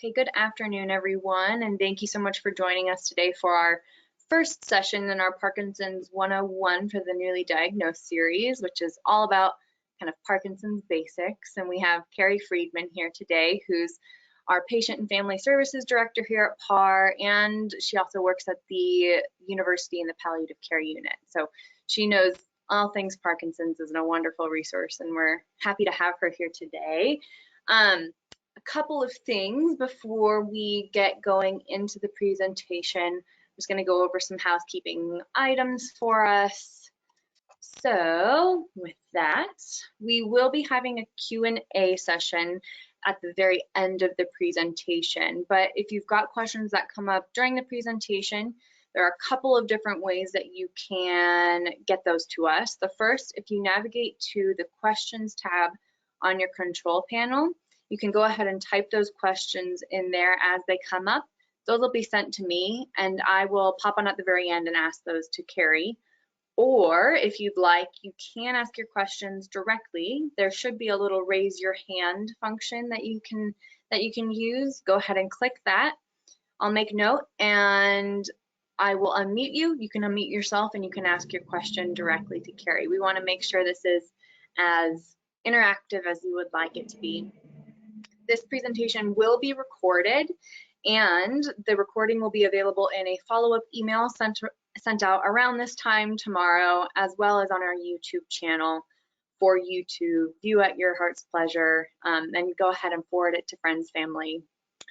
Okay, good afternoon, everyone, and thank you so much for joining us today for our first session in our Parkinson's 101 for the Newly Diagnosed series, which is all about kind of Parkinson's basics. And we have Cari Friedman here today, who's our Patient and Family Services Director here at PAR, and she also works at the university in the Palliative Care Unit. So she knows all things Parkinson's, is a wonderful resource, and we're happy to have her here today. A couple of things before we get going into the presentation. I'm just going to go over some housekeeping items for us. So with that, we will be having a Q&A session at the very end of the presentation. But if you've got questions that come up during the presentation, there are a couple of different ways that you can get those to us. The first, if you navigate to the questions tab on your control panel, you can go ahead and type those questions in there as they come up. Those will be sent to me, and I will pop on at the very end and ask those to Cari. Or if you'd like, you can ask your questions directly. There should be a little raise your hand function that you can use. Go ahead and click that. I'll make note and I will unmute you. You can unmute yourself and you can ask your question directly to Cari. We want to make sure this is as interactive as you would like it to be. This presentation will be recorded, and the recording will be available in a follow-up email sent out around this time tomorrow, as well as on our YouTube channel for you to view at your heart's pleasure, and go ahead and forward it to friends, family,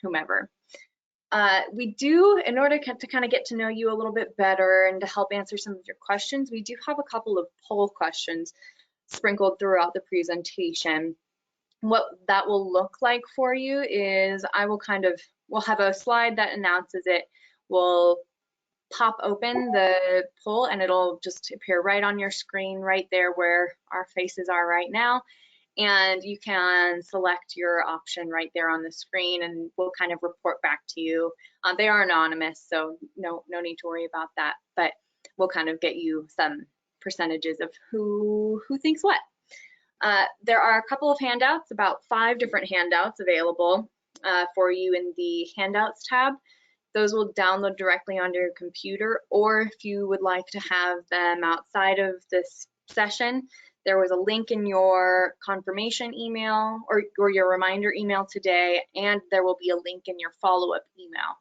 whomever. We do, in order to kind of get to know you a little bit better and to help answer some of your questions, we do have a couple of poll questions sprinkled throughout the presentation. What that will look like for you is we'll have a slide that announces it. We'll pop open the poll and it'll just appear right on your screen, right there where our faces are right now. And you can select your option right there on the screen and we'll kind of report back to you. They are anonymous, so no need to worry about that, but we'll kind of get you some percentages of who thinks what. There are a couple of handouts, about 5 different handouts available for you in the handouts tab. Those will download directly onto your computer, or if you would like to have them outside of this session, there was a link in your confirmation email or your reminder email today, and there will be a link in your follow-up email.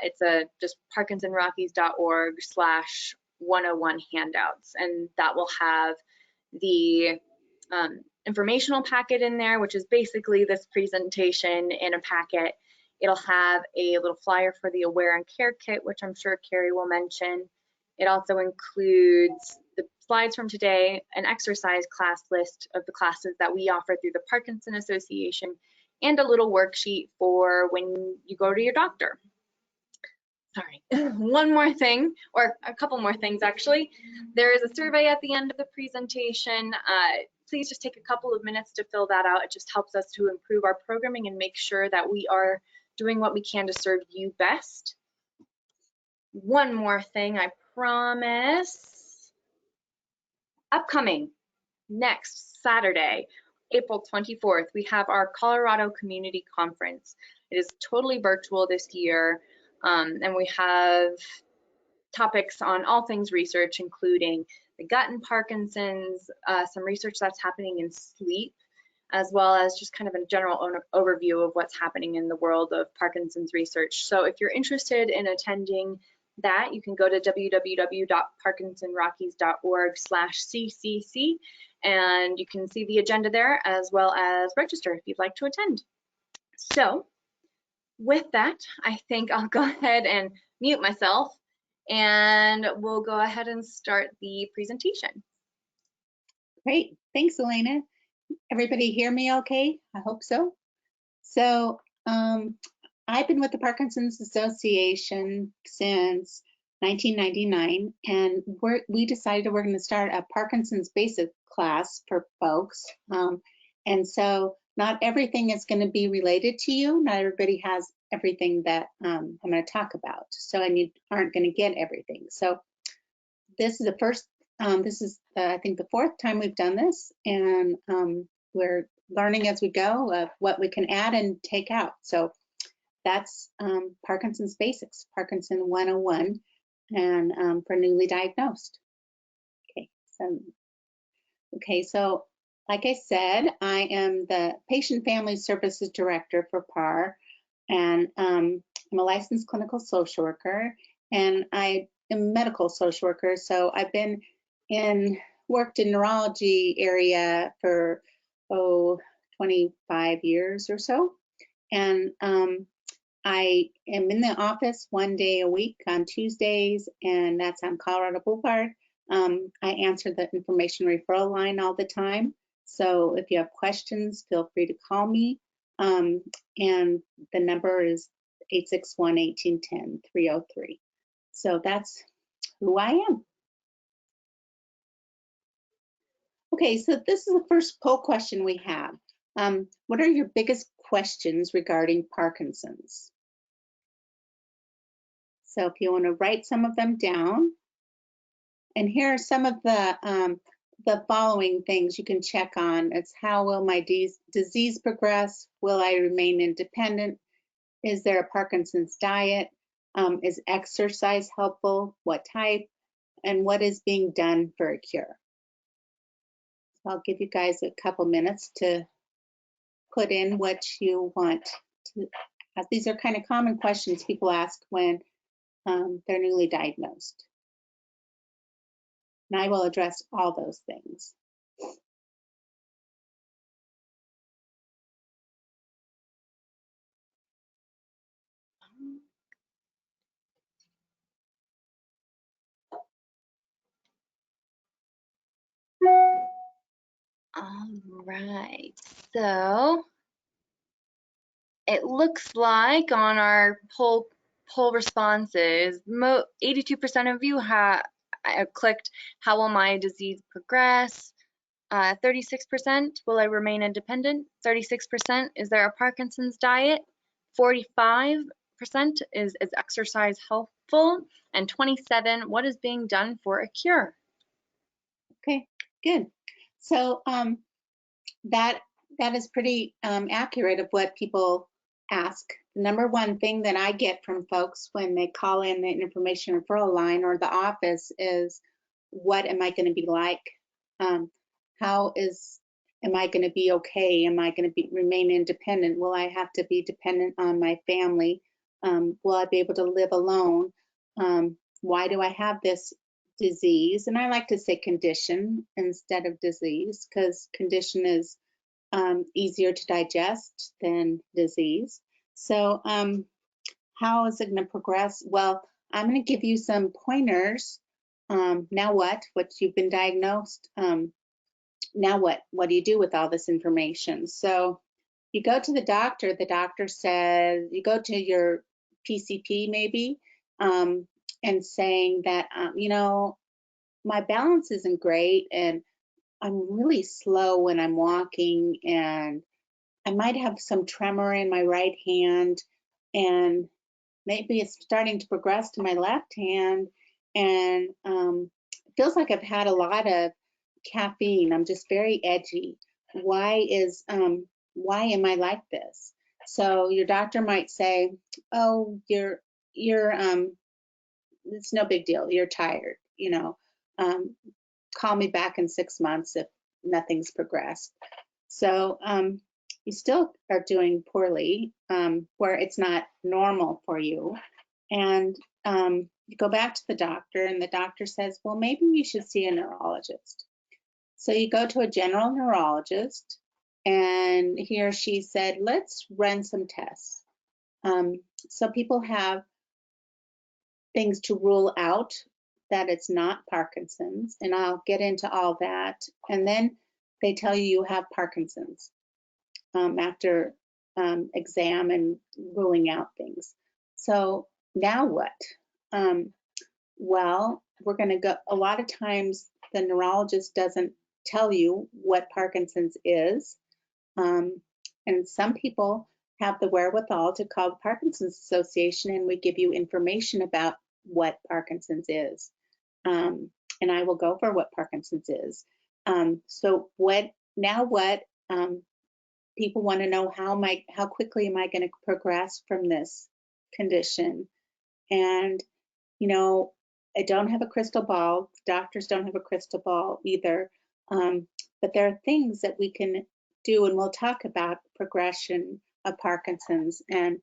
It's just parkinsonrockies.org/101 handouts, and that will have the informational packet in there, which is basically this presentation in a packet. It'll have a little flyer for the Aware and Care Kit, which I'm sure Cari will mention. It also includes the slides from today, an exercise class list of the classes that we offer through the Parkinson Association, and a little worksheet for when you go to your doctor. Sorry, one more thing, or a couple more things actually. There is a survey at the end of the presentation. Please just take a couple of minutes to fill that out. It just helps us to improve our programming and make sure that we are doing what we can to serve you best. One more thing, I promise. Upcoming next Saturday, April 24th, we have our Colorado Community Conference. It is totally virtual this year, and we have topics on all things research, including the gut and Parkinson's, some research that's happening in sleep, as well as just kind of a general overview of what's happening in the world of Parkinson's research. So if you're interested in attending that, you can go to www.parkinsonrockies.org/ccc, and you can see the agenda there, as well as register if you'd like to attend. So with that, I think I'll go ahead and mute myself, and we'll go ahead and start the presentation. Great, thanks, Elena. Everybody hear me okay? I hope so. So I've been with the Parkinson's Association since 1999, and we decided we're going to start a Parkinson's basic class for folks. And so not everything is going to be related to you. Not everybody has everything that I'm going to talk about. So you aren't going to get everything. So this is the first, this is I think the 4th time we've done this, and we're learning as we go of what we can add and take out. So that's Parkinson's Basics, Parkinson 101, and for newly diagnosed. So like I said, I am the Patient Family Services Director for PAR, and I'm a licensed clinical social worker, and I am a medical social worker. So I've been worked in neurology area for 25 years or so, and I am in the office 1 day a week on Tuesdays, and that's on Colorado Boulevard. I answer the information referral line all the time. So if you have questions, feel free to call me. And the number is 861-1810-303. So that's who I am. Okay, so this is the first poll question we have. What are your biggest questions regarding Parkinson's? So if you want to write some of them down, and here are some of the following things you can check on. It's how will my disease progress? Will I remain independent? Is there a Parkinson's diet? Is exercise helpful? What type? And what is being done for a cure? So I'll give you guys a couple minutes to put in what you want to. These are kind of common questions people ask when they're newly diagnosed. And I will address all those things. All right, so it looks like on our poll responses, 82% of you have clicked, how will my disease progress? 36%, will I remain independent? 36%, is there a Parkinson's diet? 45% is exercise helpful? And 27%, what is being done for a cure? Okay, good. So that is pretty accurate of what people ask. The number one thing that I get from folks when they call in the information referral line or the office is, what am I going to be like? Am I going to be okay? Am I going to remain independent? Will I have to be dependent on my family? Will I be able to live alone? Why do I have this disease? And I like to say condition instead of disease, because condition is easier to digest than disease. So how is it going to progress? Well, I'm going to give you some pointers. Now what you've been diagnosed. Now what do you do with all this information? So you go to the doctor says, you go to your PCP maybe, and saying that, you know, my balance isn't great, and I'm really slow when I'm walking, and I might have some tremor in my right hand, and maybe it's starting to progress to my left hand, and it feels like I've had a lot of caffeine. I'm just very edgy. Why am I like this? So your doctor might say, oh, you're it's no big deal. You're tired, you know. Call me back in 6 months if nothing's progressed. So you still are doing poorly, where it's not normal for you. And you go back to the doctor, and the doctor says, well, maybe you should see a neurologist. So you go to a general neurologist, and he or she said, let's run some tests. So people have things to rule out that it's not Parkinson's, and I'll get into all that. And then they tell you you have Parkinson's after exam and ruling out things. So now what? Well, we're going to go, a lot of times the neurologist doesn't tell you what Parkinson's is. And some people have the wherewithal to call the Parkinson's Association, and we give you information about what Parkinson's is. And I will go for what Parkinson's is. So now what people want to know how quickly am I going to progress from this condition? And, I don't have a crystal ball. Doctors don't have a crystal ball either. But there are things that we can do, and we'll talk about progression of Parkinson's and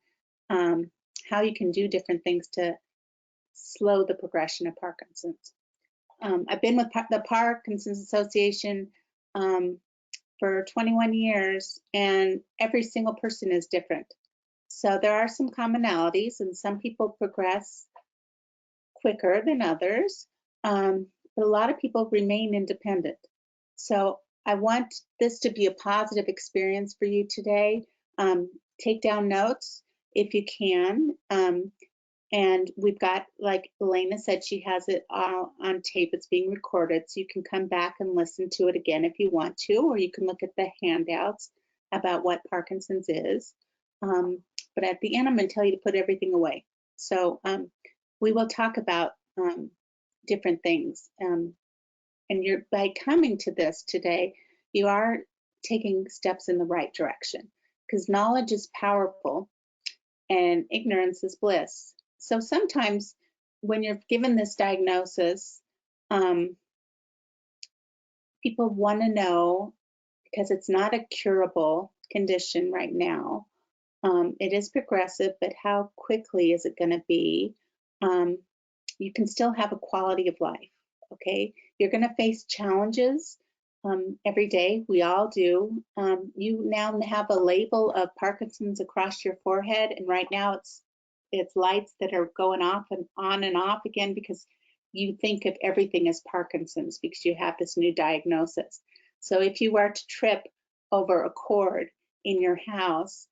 how you can do different things to slow the progression of Parkinson's. I've been with the Parkinson's Association for 21 years, and every single person is different. So there are some commonalities, and some people progress quicker than others, but a lot of people remain independent. So I want this to be a positive experience for you today. Take down notes if you can. And we've got, like Elena said, she has it all on tape. It's being recorded, so you can come back and listen to it again if you want to, or you can look at the handouts about what Parkinson's is. But at the end, I'm going to tell you to put everything away. So we will talk about different things. And by coming to this today, you are taking steps in the right direction, because knowledge is powerful and ignorance is bliss. So sometimes when you're given this diagnosis, people want to know, because it's not a curable condition right now. It is progressive, but how quickly is it going to be? You can still have a quality of life, okay? You're going to face challenges every day. We all do. You now have a label of Parkinson's across your forehead, and right now it's lights that are going off and on and off again, because you think of everything as Parkinson's because you have this new diagnosis. So if you were to trip over a cord in your house,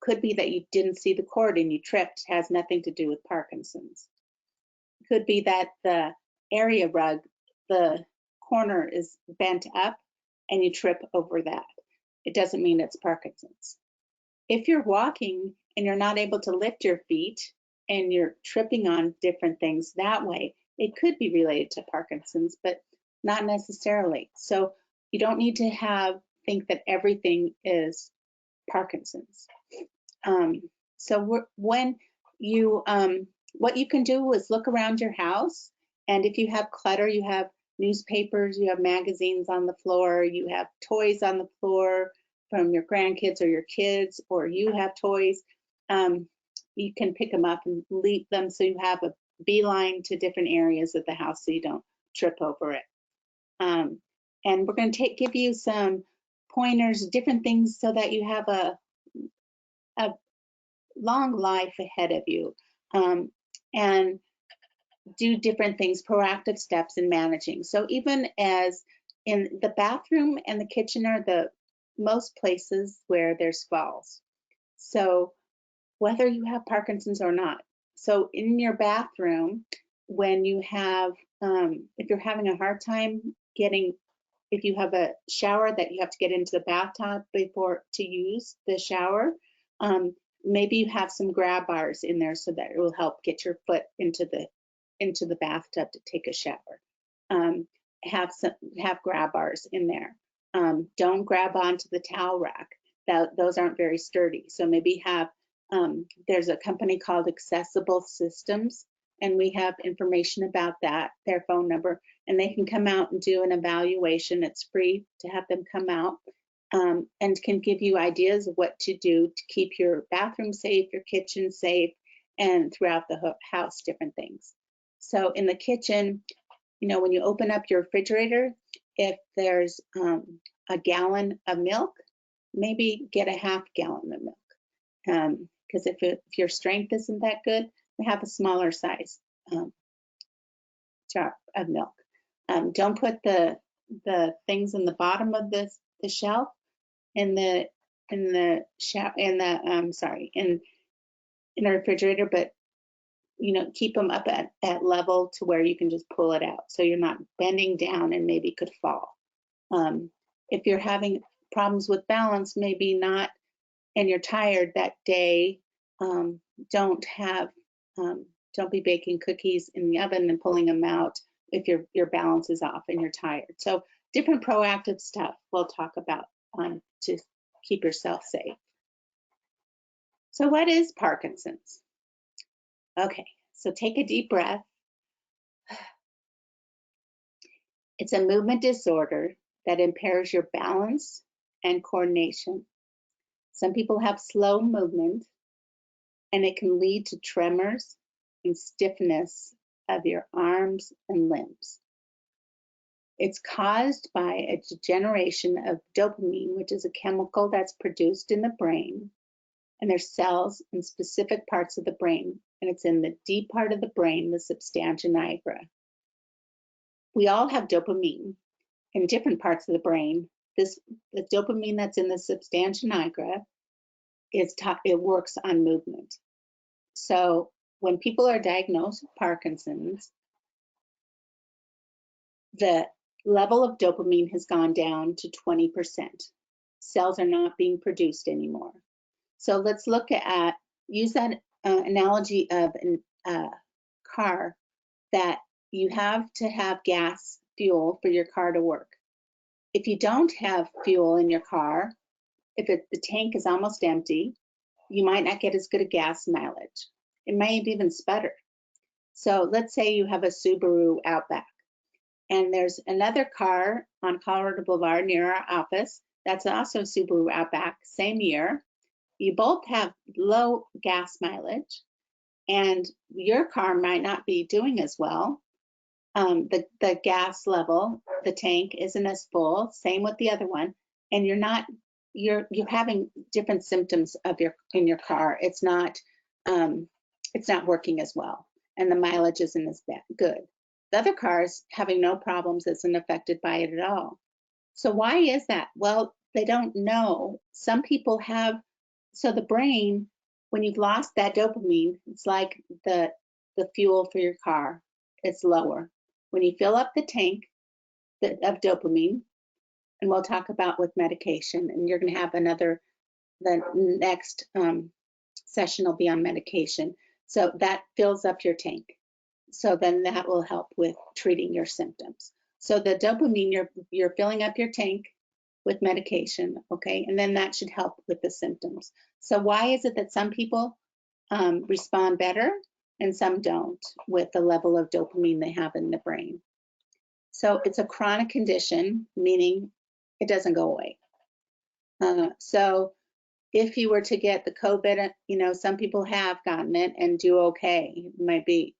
could be that you didn't see the cord and you tripped. It has nothing to do with Parkinson's. Could be that the area rug, the corner is bent up and you trip over that. It doesn't mean it's Parkinson's. If you're walking and you're not able to lift your feet and you're tripping on different things that way, it could be related to Parkinson's, but not necessarily. So you don't need to think that everything is Parkinson's. So when you, what you can do is look around your house, and if you have clutter, you have newspapers, you have magazines on the floor, you have toys on the floor from your grandkids or your kids, or you have toys, you can pick them up and leave them so you have a beeline to different areas of the house so you don't trip over it. And we're going to give you some pointers, different things, so that you have a long life ahead of you, and do different things, proactive steps in managing. So even as in the bathroom and the kitchen are the most places where there's falls. So whether you have Parkinson's or not. So in your bathroom, when you have, if you're having a hard time if you have a shower that you have to get into the bathtub before to use the shower, maybe you have some grab bars in there so that it will help get your foot into the bathtub to take a shower. Have grab bars in there. Don't grab onto the towel rack. Those aren't very sturdy. So maybe there's a company called Accessible Systems, and we have information about that, their phone number, and they can come out and do an evaluation. It's free to have them come out, and can give you ideas of what to do to keep your bathroom safe, your kitchen safe, and throughout the house, different things. So in the kitchen, when you open up your refrigerator, if there's a gallon of milk, maybe get a half gallon of milk. Because if your strength isn't that good, have a smaller size jar of milk. Don't put the things in the bottom of the shelf in the refrigerator, but keep them up at level to where you can just pull it out, so you're not bending down and maybe could fall. If you're having problems with balance, maybe not, and you're tired that day, don't be baking cookies in the oven and pulling them out if your balance is off and you're tired. So different proactive stuff we'll talk about to keep yourself safe. So what is Parkinson's? Okay, so take a deep breath. It's a movement disorder that impairs your balance and coordination. Some people have slow movement, and it can lead to tremors and stiffness of your arms and limbs. It's caused by a degeneration of dopamine, which is a chemical that's produced in the brain, and there's cells in specific parts of the brain, and it's in the deep part of the brain, the substantia nigra. We all have dopamine in different parts of the brain. The dopamine that's in the substantia nigra it works on movement. So when people are diagnosed with Parkinson's, the level of dopamine has gone down to 20%. Cells are not being produced anymore. So let's look at, use that analogy of a car, that you have to have gas, fuel for your car to work. If you don't have fuel in your car, if the tank is almost empty, you might not get as good a gas mileage. It might even sputter. So let's say you have a Subaru Outback, and there's another car on Colorado Boulevard near our office that's also Subaru Outback, same year. You both have low gas mileage, and your car might not be doing as well. The gas level, the tank isn't as full, same with the other one, and you're having different symptoms in your car. It's not working as well, and the mileage isn't as good. The other car's having no problems, isn't affected by it at all. So why is that? Well, they don't know. Some people have, so the brain, when you've lost that dopamine, it's like the fuel for your car, it's lower. When you fill up the tank of dopamine, and we'll talk about with medication, and you're going to have the next session will be on medication. So that fills up your tank. So then that will help with treating your symptoms. So the dopamine, you're filling up your tank with medication, okay? And then that should help with the symptoms. So why is it that some people respond better and some don't with the level of dopamine they have in the brain? So it's a chronic condition, meaning it doesn't go away. So if you were to get the COVID, some people have gotten it and do okay. You might be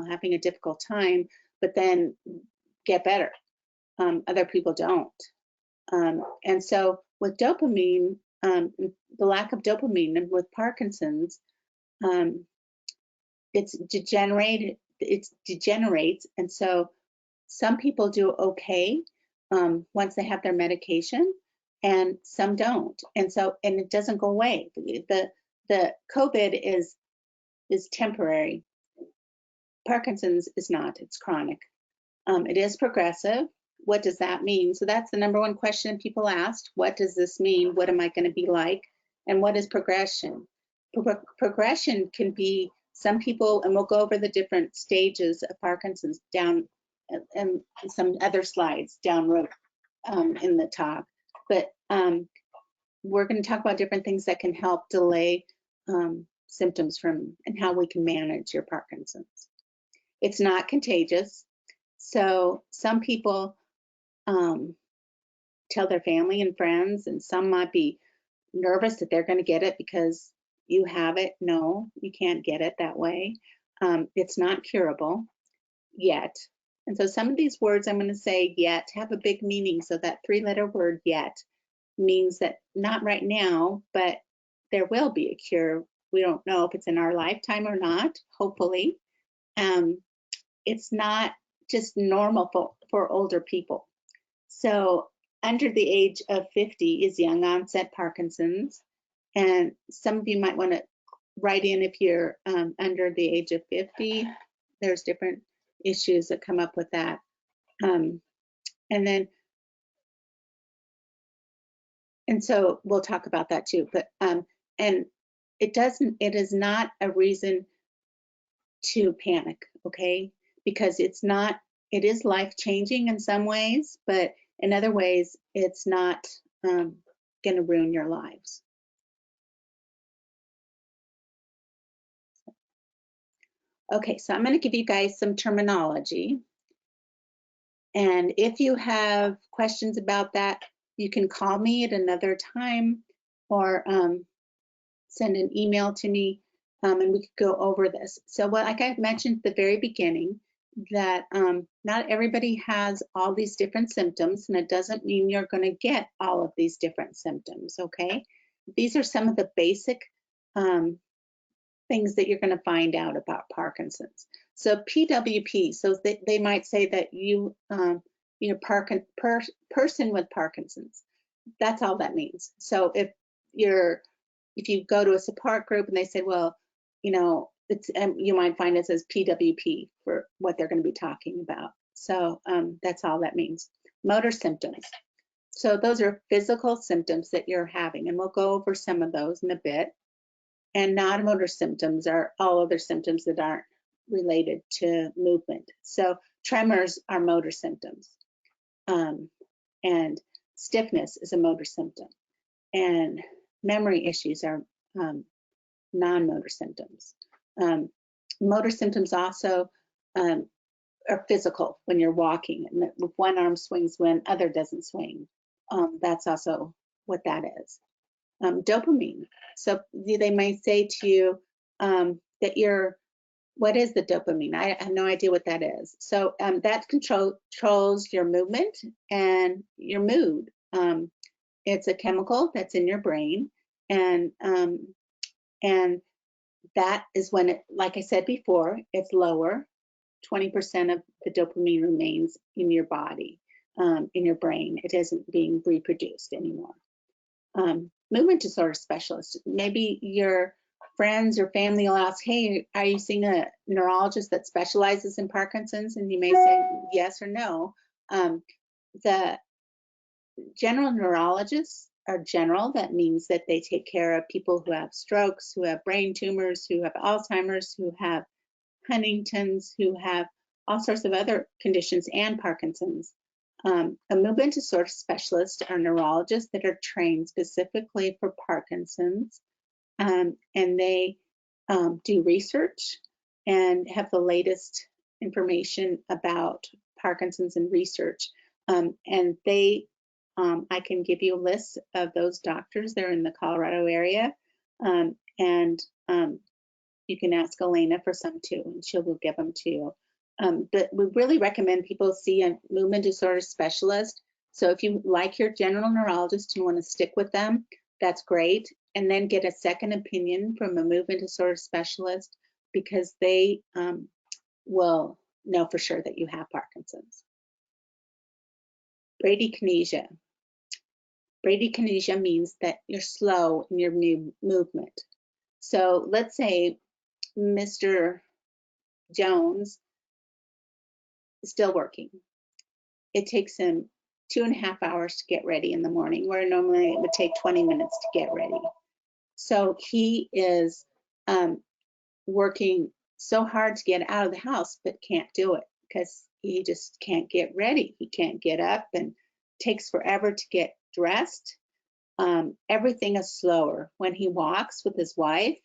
having a difficult time, but then get better. Other people don't. And so with dopamine, the lack of dopamine, and with Parkinson's, it degenerates. And so some people do okay once they have their medication, and some don't. And it doesn't go away. The COVID is temporary. Parkinson's is not, it's chronic. It is progressive. What does that mean? So that's the number one question people asked. What does this mean? What am I going to be like? And what is progression? Progression can be, some people, and we'll go over the different stages of Parkinson's down and some other slides down road in the talk. But we're going to talk about different things that can help delay symptoms and how we can manage your Parkinson's. It's not contagious. So some people tell their family and friends, and some might be nervous that they're going to get it because you have it. No, you can't get it that way. It's not curable yet. And so some of these words I'm going to say yet have a big meaning. So that 3-letter word yet means that not right now, but there will be a cure. We don't know if it's in our lifetime or not, hopefully. It's not just normal for older people. So under the age of 50 is young onset Parkinson's. And some of you might want to write in if you're under the age of 50. There's different issues that come up with that. And so we'll talk about that too. But and it is not a reason to panic, okay? Because it is life-changing in some ways, but in other ways, it's not going to ruin your lives. Okay, so I'm going to give you guys some terminology. And if you have questions about that, you can call me at another time or send an email to me and we could go over this. So like I mentioned at the very beginning, that not everybody has all these different symptoms, and it doesn't mean you're going to get all of these different symptoms, okay? These are some of the basic things that you're going to find out about Parkinson's. So PWP, so they might say that you're person with Parkinson's. That's all that means. So if you go to a support group and they say, well, you know, it's you might find it says PWP for what they're going to be talking about. So that's all that means. Motor symptoms. So those are physical symptoms that you're having, and we'll go over some of those in a bit. And non-motor symptoms are all other symptoms that aren't related to movement. So tremors are motor symptoms, and stiffness is a motor symptom, and memory issues are non-motor symptoms. Motor symptoms also are physical when you're walking, and if one arm swings when other doesn't swing. That's also what that is. Dopamine. So they may say to you that what is the dopamine? I have no idea what that is. So that controls your movement and your mood. It's a chemical that's in your brain, and that is when it, like I said before, it's lower. 20% of the dopamine remains in your body, in your brain. It isn't being reproduced anymore. Movement disorder specialist. Maybe your friends or family will ask, hey, are you seeing a neurologist that specializes in Parkinson's? And you may say yes or no. The general neurologists are general. That means that they take care of people who have strokes, who have brain tumors, who have Alzheimer's, who have Huntington's, who have all sorts of other conditions and Parkinson's. A movement disorder specialist are neurologists that are trained specifically for Parkinson's, and they do research and have the latest information about Parkinson's and research. And I can give you a list of those doctors. They're in the Colorado area, and you can ask Elena for some too, and she will give them to you. But we really recommend people see a movement disorder specialist. So if you like your general neurologist and want to stick with them, that's great. And then get a second opinion from a movement disorder specialist, because they will know for sure that you have Parkinson's. Bradykinesia. Bradykinesia means that you're slow in your movement. So let's say Mr. Jones is still working. It takes him 2.5 hours to get ready in the morning, where normally it would take 20 minutes to get ready. So he is working so hard to get out of the house, but can't do it because he just can't get ready. He can't get up, and takes forever to get dressed. Everything is slower. When he walks with his wife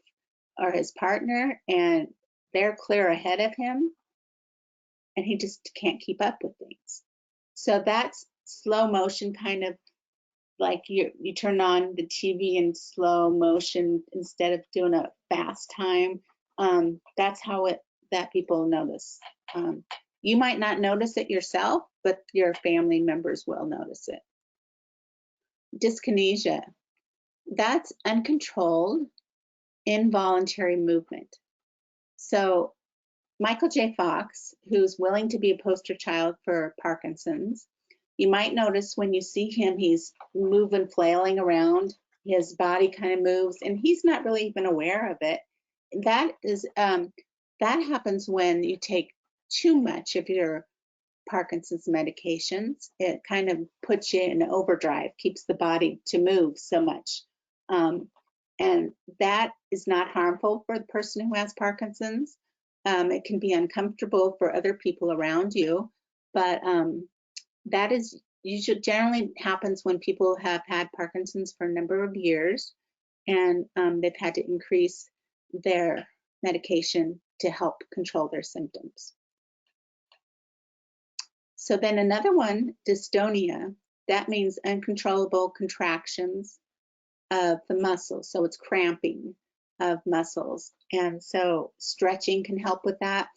or his partner and they're clear ahead of him, and he just can't keep up with things. So that's slow motion, kind of like you turn on the TV in slow motion instead of doing a fast time. That's how that people notice. You might not notice it yourself, but your family members will notice it. Dyskinesia. That's uncontrolled, involuntary movement. So Michael J. Fox, who's willing to be a poster child for Parkinson's, you might notice when you see him, he's moving, flailing around. His body kind of moves, and he's not really even aware of it. That happens when you take too much of your Parkinson's medications. It kind of puts you in overdrive, keeps the body to move so much. And that is not harmful for the person who has Parkinson's. It can be uncomfortable for other people around you, but that is usually generally happens when people have had Parkinson's for a number of years, and they've had to increase their medication to help control their symptoms. So then another one, dystonia, that means uncontrollable contractions of the muscles. So it's cramping of muscles. And so stretching can help with that.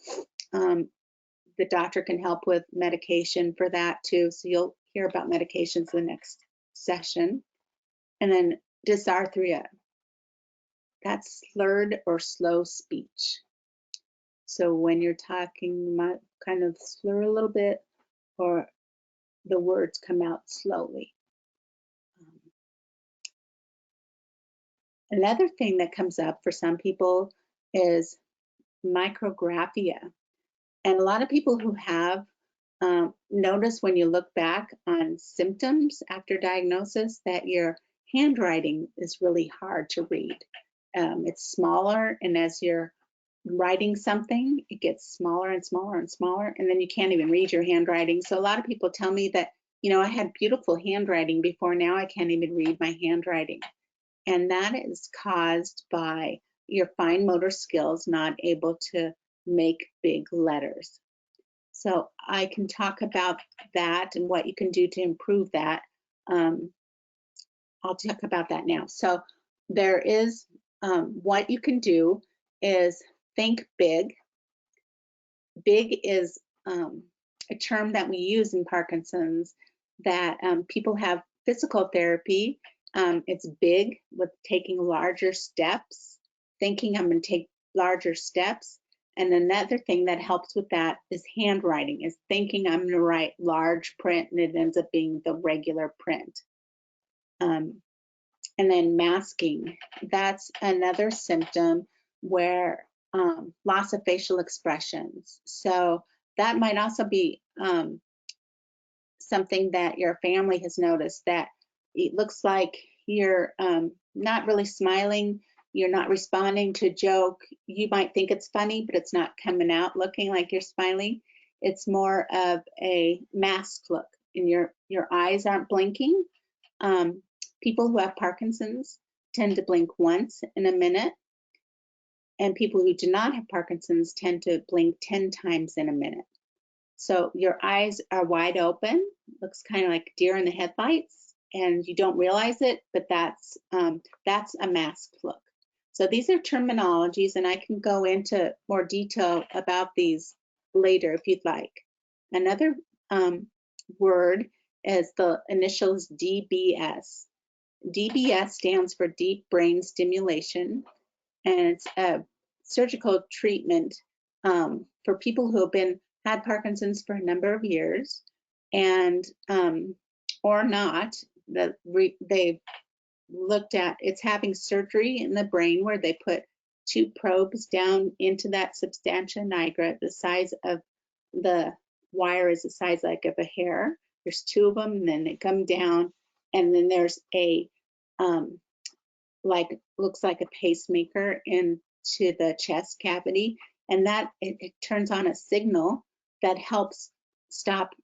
The doctor can help with medication for that too. So you'll hear about medications the next session. And then dysarthria, that's slurred or slow speech. So when you're talking, you might kind of slur a little bit, or the words come out slowly. Another thing that comes up for some people is micrographia. And a lot of people who have notice when you look back on symptoms after diagnosis that your handwriting is really hard to read. It's smaller, and as you're writing something, it gets smaller and smaller and smaller, and then you can't even read your handwriting. So a lot of people tell me that, you know, I had beautiful handwriting before, now I can't even read my handwriting. And that is caused by your fine motor skills not able to make big letters. So I can talk about that and what you can do to improve that. I'll talk about that now. So there is, what you can do is think big. Big is a term that we use in Parkinson's, that people have physical therapy. It's big with taking larger steps, thinking I'm going to take larger steps. And another thing that helps with that is handwriting, is thinking I'm going to write large print, and it ends up being the regular print. And then masking, that's another symptom where loss of facial expressions. So that might also be something that your family has noticed, that it looks like you're not really smiling, you're not responding to a joke. You might think it's funny, but it's not coming out looking like you're smiling. It's more of a masked look, and your eyes aren't blinking. People who have Parkinson's tend to blink once in a minute, and people who do not have Parkinson's tend to blink 10 times in a minute. So your eyes are wide open, looks kind of like deer in the headlights, and you don't realize it, but that's a masked look. So these are terminologies, and I can go into more detail about these later if you'd like. Another word is the initials DBS. DBS stands for deep brain stimulation, and it's a surgical treatment for people who have had Parkinson's for a number of years, and or not. They've looked at, it's having surgery in the brain where they put 2 probes down into that substantia nigra. The size of the wire is the size like of a hair. There's 2 of them, and then they come down, and then there's a looks like a pacemaker into the chest cavity, and that it turns on a signal that helps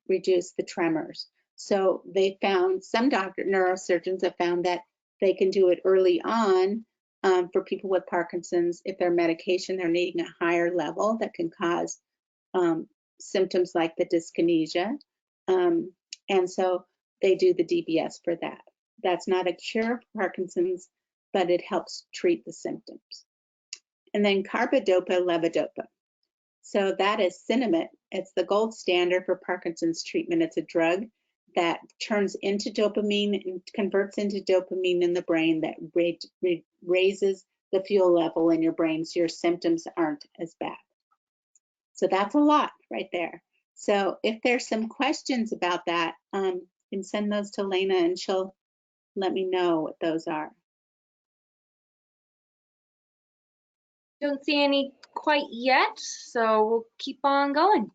reduce the tremors. So they found, some neurosurgeons have found that they can do it early on for people with Parkinson's. If their medication, they're needing a higher level that can cause symptoms like the dyskinesia. And so they do the DBS for that. That's not a cure of Parkinson's, but it helps treat the symptoms. And then carbidopa levodopa. So that is Sinemet. It's the gold standard for Parkinson's treatment. It's a drug that turns into dopamine and converts into dopamine in the brain that raises the fuel level in your brain so your symptoms aren't as bad. So that's a lot right there. So if there's some questions about that, you can send those to Lena and she'll let me know what those are. Don't see any quite yet, so we'll keep on going.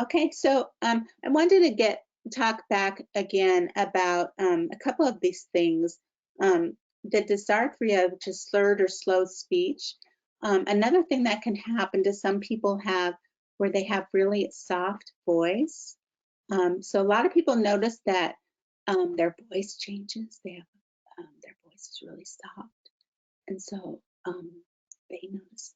Okay, so I wanted to talk back again about a couple of these things. The dysarthria, which is slurred or slow speech. Another thing that can happen to some people where they have really soft voice. So a lot of people notice that their voice changes. They have their voice is really soft, and so they notice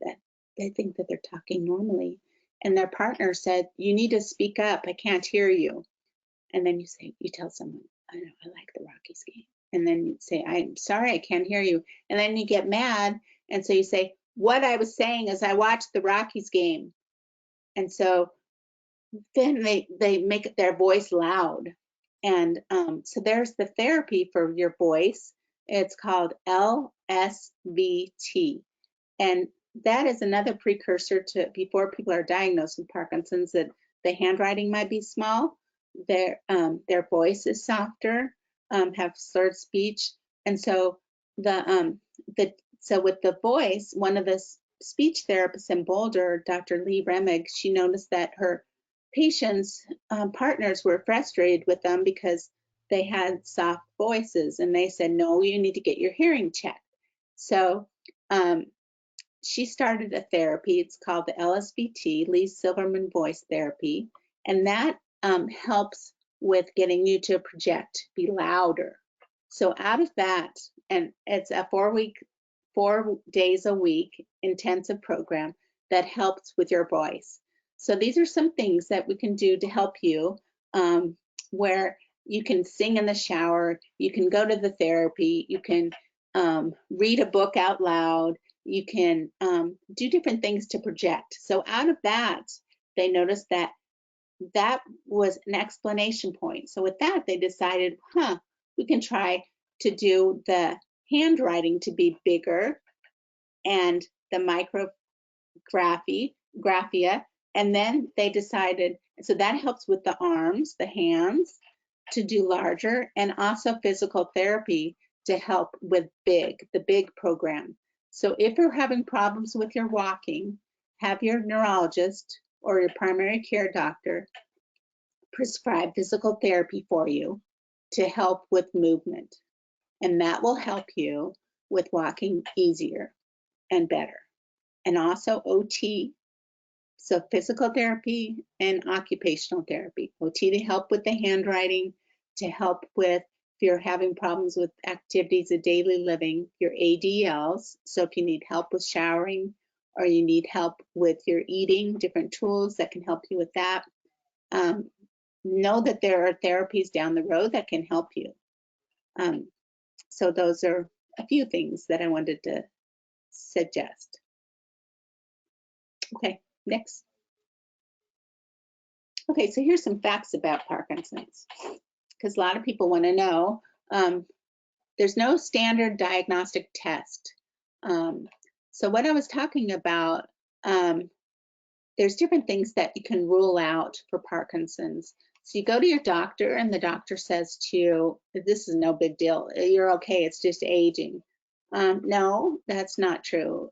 that they think that they're talking normally, and their partner said, "You need to speak up. I can't hear you." And then you tell someone, "I know, I like the Rockies game." And then you say, "I'm sorry, I can't hear you." And then you get mad, and so you say, "What I was saying is I watched the Rockies game." And so then they make their voice loud. And so there's the therapy for your voice. It's called LSVT. And that is another precursor to before people are diagnosed with Parkinson's, that the handwriting might be small, their voice is softer, have slurred speech. And so so with the voice, one of the speech therapists in Boulder, Dr. Lee Remig, she noticed that her patients' partners were frustrated with them because they had soft voices, and they said, "No, you need to get your hearing checked." So she started a therapy. It's called the LSVT, Lee Silverman Voice Therapy, and that helps with getting you to project, be louder. So out of that, and it's a 4 days a week intensive program that helps with your voice. So these are some things that we can do to help you, where you can sing in the shower, you can go to the therapy, you can read a book out loud, you can do different things to project. So out of that, they noticed that that was an explanation point. So with that, they decided, we can try to do the handwriting to be bigger and the micrographia. And then they decided, so that helps with the arms, the hands, to do larger, and also physical therapy to help with the big program. So if you're having problems with your walking, have your neurologist or your primary care doctor prescribe physical therapy for you to help with movement. And that will help you with walking easier and better. And also OT, so physical therapy and occupational therapy. OT to help with the handwriting, to help with if you're having problems with activities of daily living, your ADLs. So if you need help with showering or you need help with your eating, different tools that can help you with that. Know that there are therapies down the road that can help you. So those are a few things that I wanted to suggest. Okay, next. Okay, so here's some facts about Parkinson's, because a lot of people want to know. There's no standard diagnostic test. So what I was talking about, there's different things that you can rule out for Parkinson's. So you go to your doctor and the doctor says to you, this is no big deal. You're okay, it's just aging. No, that's not true.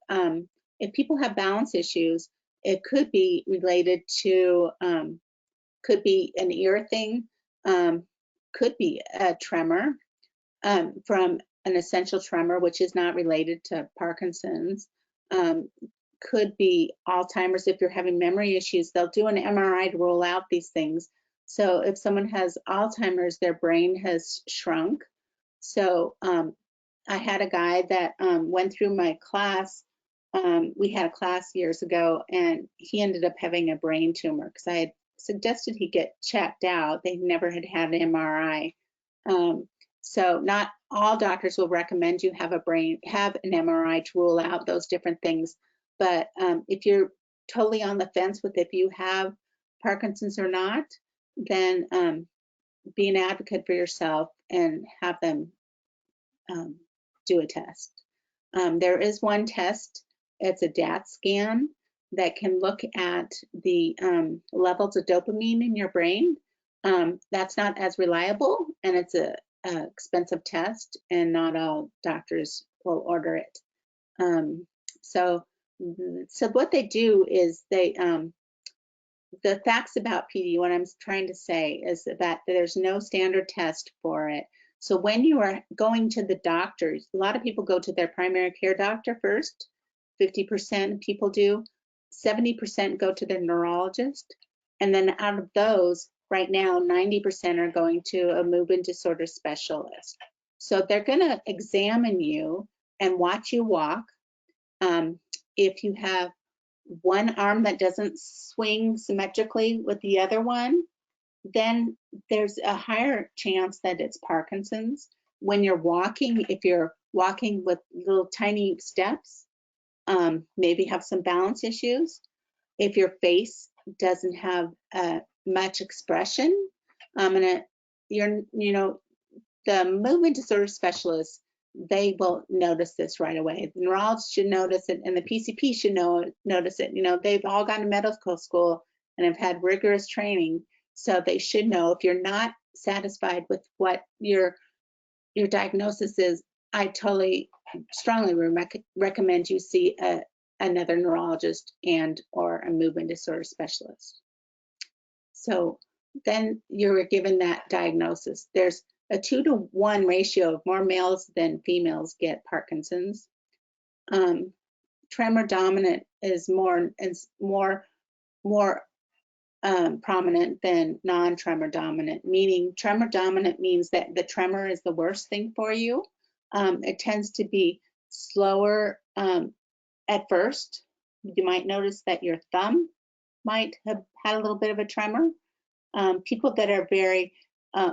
If people have balance issues, it could be related to, could be an ear thing, could be a tremor from an essential tremor, which is not related to Parkinson's. Could be Alzheimer's. If you're having memory issues, they'll do an MRI to rule out these things. So if someone has Alzheimer's, their brain has shrunk. So I had a guy that went through my class. We had a class years ago, and he ended up having a brain tumor because I had suggested he get checked out. They never had an MRI. So not all doctors will recommend you have an MRI to rule out those different things. But if you're totally on the fence with if you have Parkinson's or not, then be an advocate for yourself and have them do a test. There is one test. It's a DAT scan that can look at the levels of dopamine in your brain. That's not as reliable, and it's a expensive test, and not all doctors will order it. So what they do is the facts about PD, what I'm trying to say is that there's no standard test for it. So when you are going to the doctors, a lot of people go to their primary care doctor first. 50% of people do. 70% go to their neurologist. And then out of those, right now 90% are going to a movement disorder specialist. So they're going to examine you and watch you walk. If you have one arm that doesn't swing symmetrically with the other one, then there's a higher chance that it's Parkinson's. When you're walking, if you're walking with little tiny steps, maybe have some balance issues. If your face doesn't have much expression, the movement disorder specialists, they will notice this right away. The neurologist should notice it, and the PCP should notice it. They've all gone to medical school and have had rigorous training, so they should know. If you're not satisfied with what your diagnosis is, I totally strongly recommend you see another neurologist and or a movement disorder specialist. So then you're given that diagnosis. There's a 2-to-1 ratio of more males than females get Parkinson's. Tremor dominant is more prominent than non-tremor dominant, meaning tremor dominant means that the tremor is the worst thing for you. It tends to be slower at first. You might notice that your thumb might have had a little bit of a tremor. People that are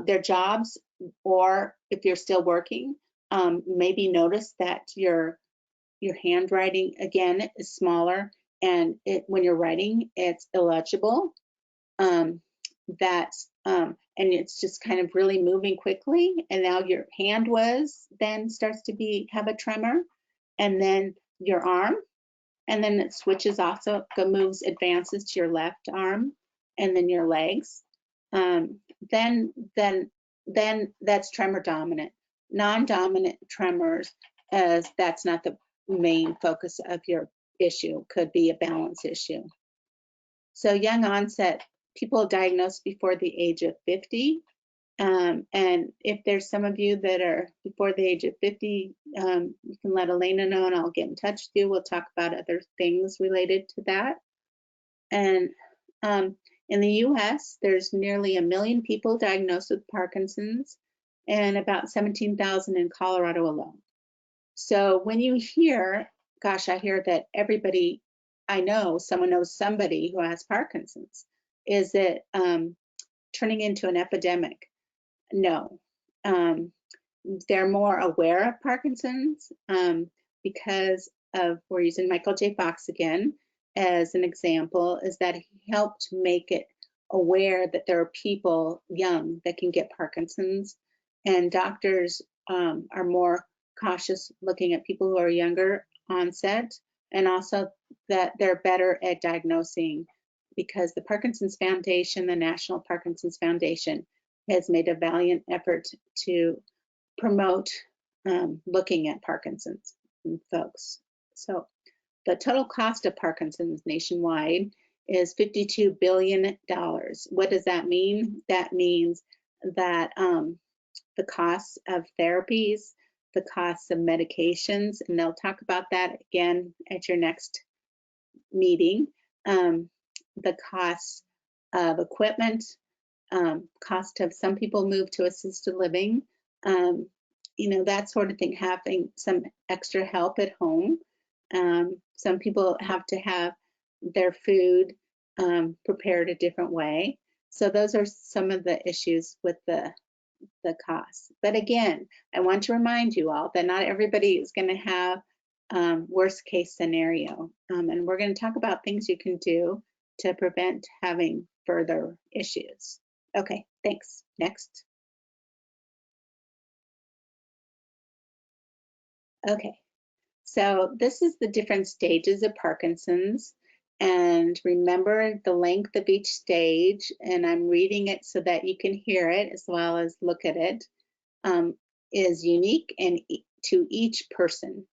their jobs, or if you're still working, maybe notice that your handwriting again is smaller, and when you're writing, it's illegible. And it's just kind of really moving quickly, and now your hand then starts to have a tremor, and then your arm, and then it switches also, advances to your left arm, and then your legs. Then that's tremor dominant. Non-dominant tremors, as that's not the main focus of your issue, could be a balance issue. So young onset, people diagnosed before the age of 50. And if there's some of you that are before the age of 50, you can let Elena know and I'll get in touch with you. We'll talk about other things related to that. And in the US, there's nearly 1 million people diagnosed with Parkinson's and about 17,000 in Colorado alone. So when you hear, gosh, I hear that everybody I know, someone knows somebody who has Parkinson's. Is it turning into an epidemic? No. They're more aware of Parkinson's because of, we're using Michael J. Fox again as an example, is that he helped make it aware that there are people young that can get Parkinson's, and doctors are more cautious looking at people who are younger onset, and also that they're better at diagnosing, because the Parkinson's Foundation, the National Parkinson's Foundation, has made a valiant effort to promote looking at Parkinson's in folks. So the total cost of Parkinson's nationwide is $52 billion. What does that mean? That means that the costs of therapies, the costs of medications, and they'll talk about that again at your next meeting, the costs of equipment, cost of some people move to assisted living, that sort of thing, having some extra help at home. Some people have to have their food prepared a different way. So those are some of the issues with the costs. But again, I want to remind you all that not everybody is going to have worst case scenario. And we're going to talk about things you can do to prevent having further issues. Okay, thanks. Next. Okay, so this is the different stages of Parkinson's. And remember the length of each stage, and I'm reading it so that you can hear it as well as look at it, is unique and to each person.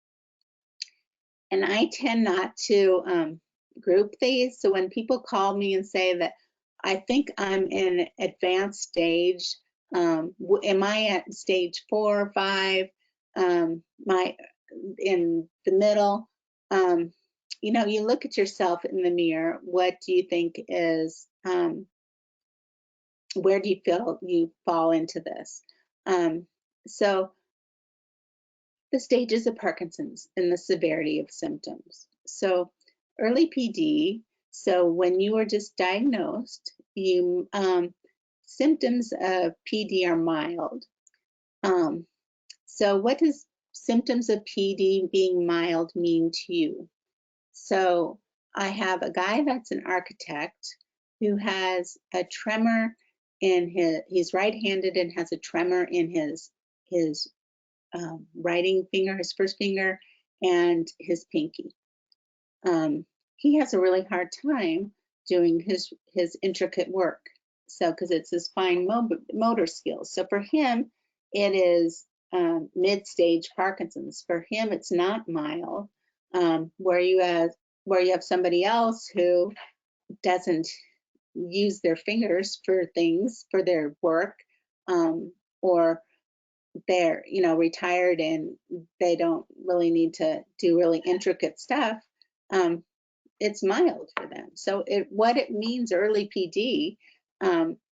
And I tend not to group these. So when people call me and say that I think I'm in an advanced stage, am I at stage 4 or 5? In the middle? You look at yourself in the mirror. What do you think is where do you feel you fall into this? So the stages of Parkinson's and the severity of symptoms. So early PD, so when you are just diagnosed, you symptoms of PD are mild. So what does symptoms of PD being mild mean to you? So I have a guy that's an architect who has a tremor in he's right-handed and has a tremor in his writing finger, his first finger, and his pinky. He has a really hard time doing his intricate work. So, because it's his fine motor skills. So for him, it is mid-stage Parkinson's. For him, it's not mild. Where you have somebody else who doesn't use their fingers for things for their work, or they're retired and they don't really need to do really intricate stuff. It's mild for them. So what it means early PD,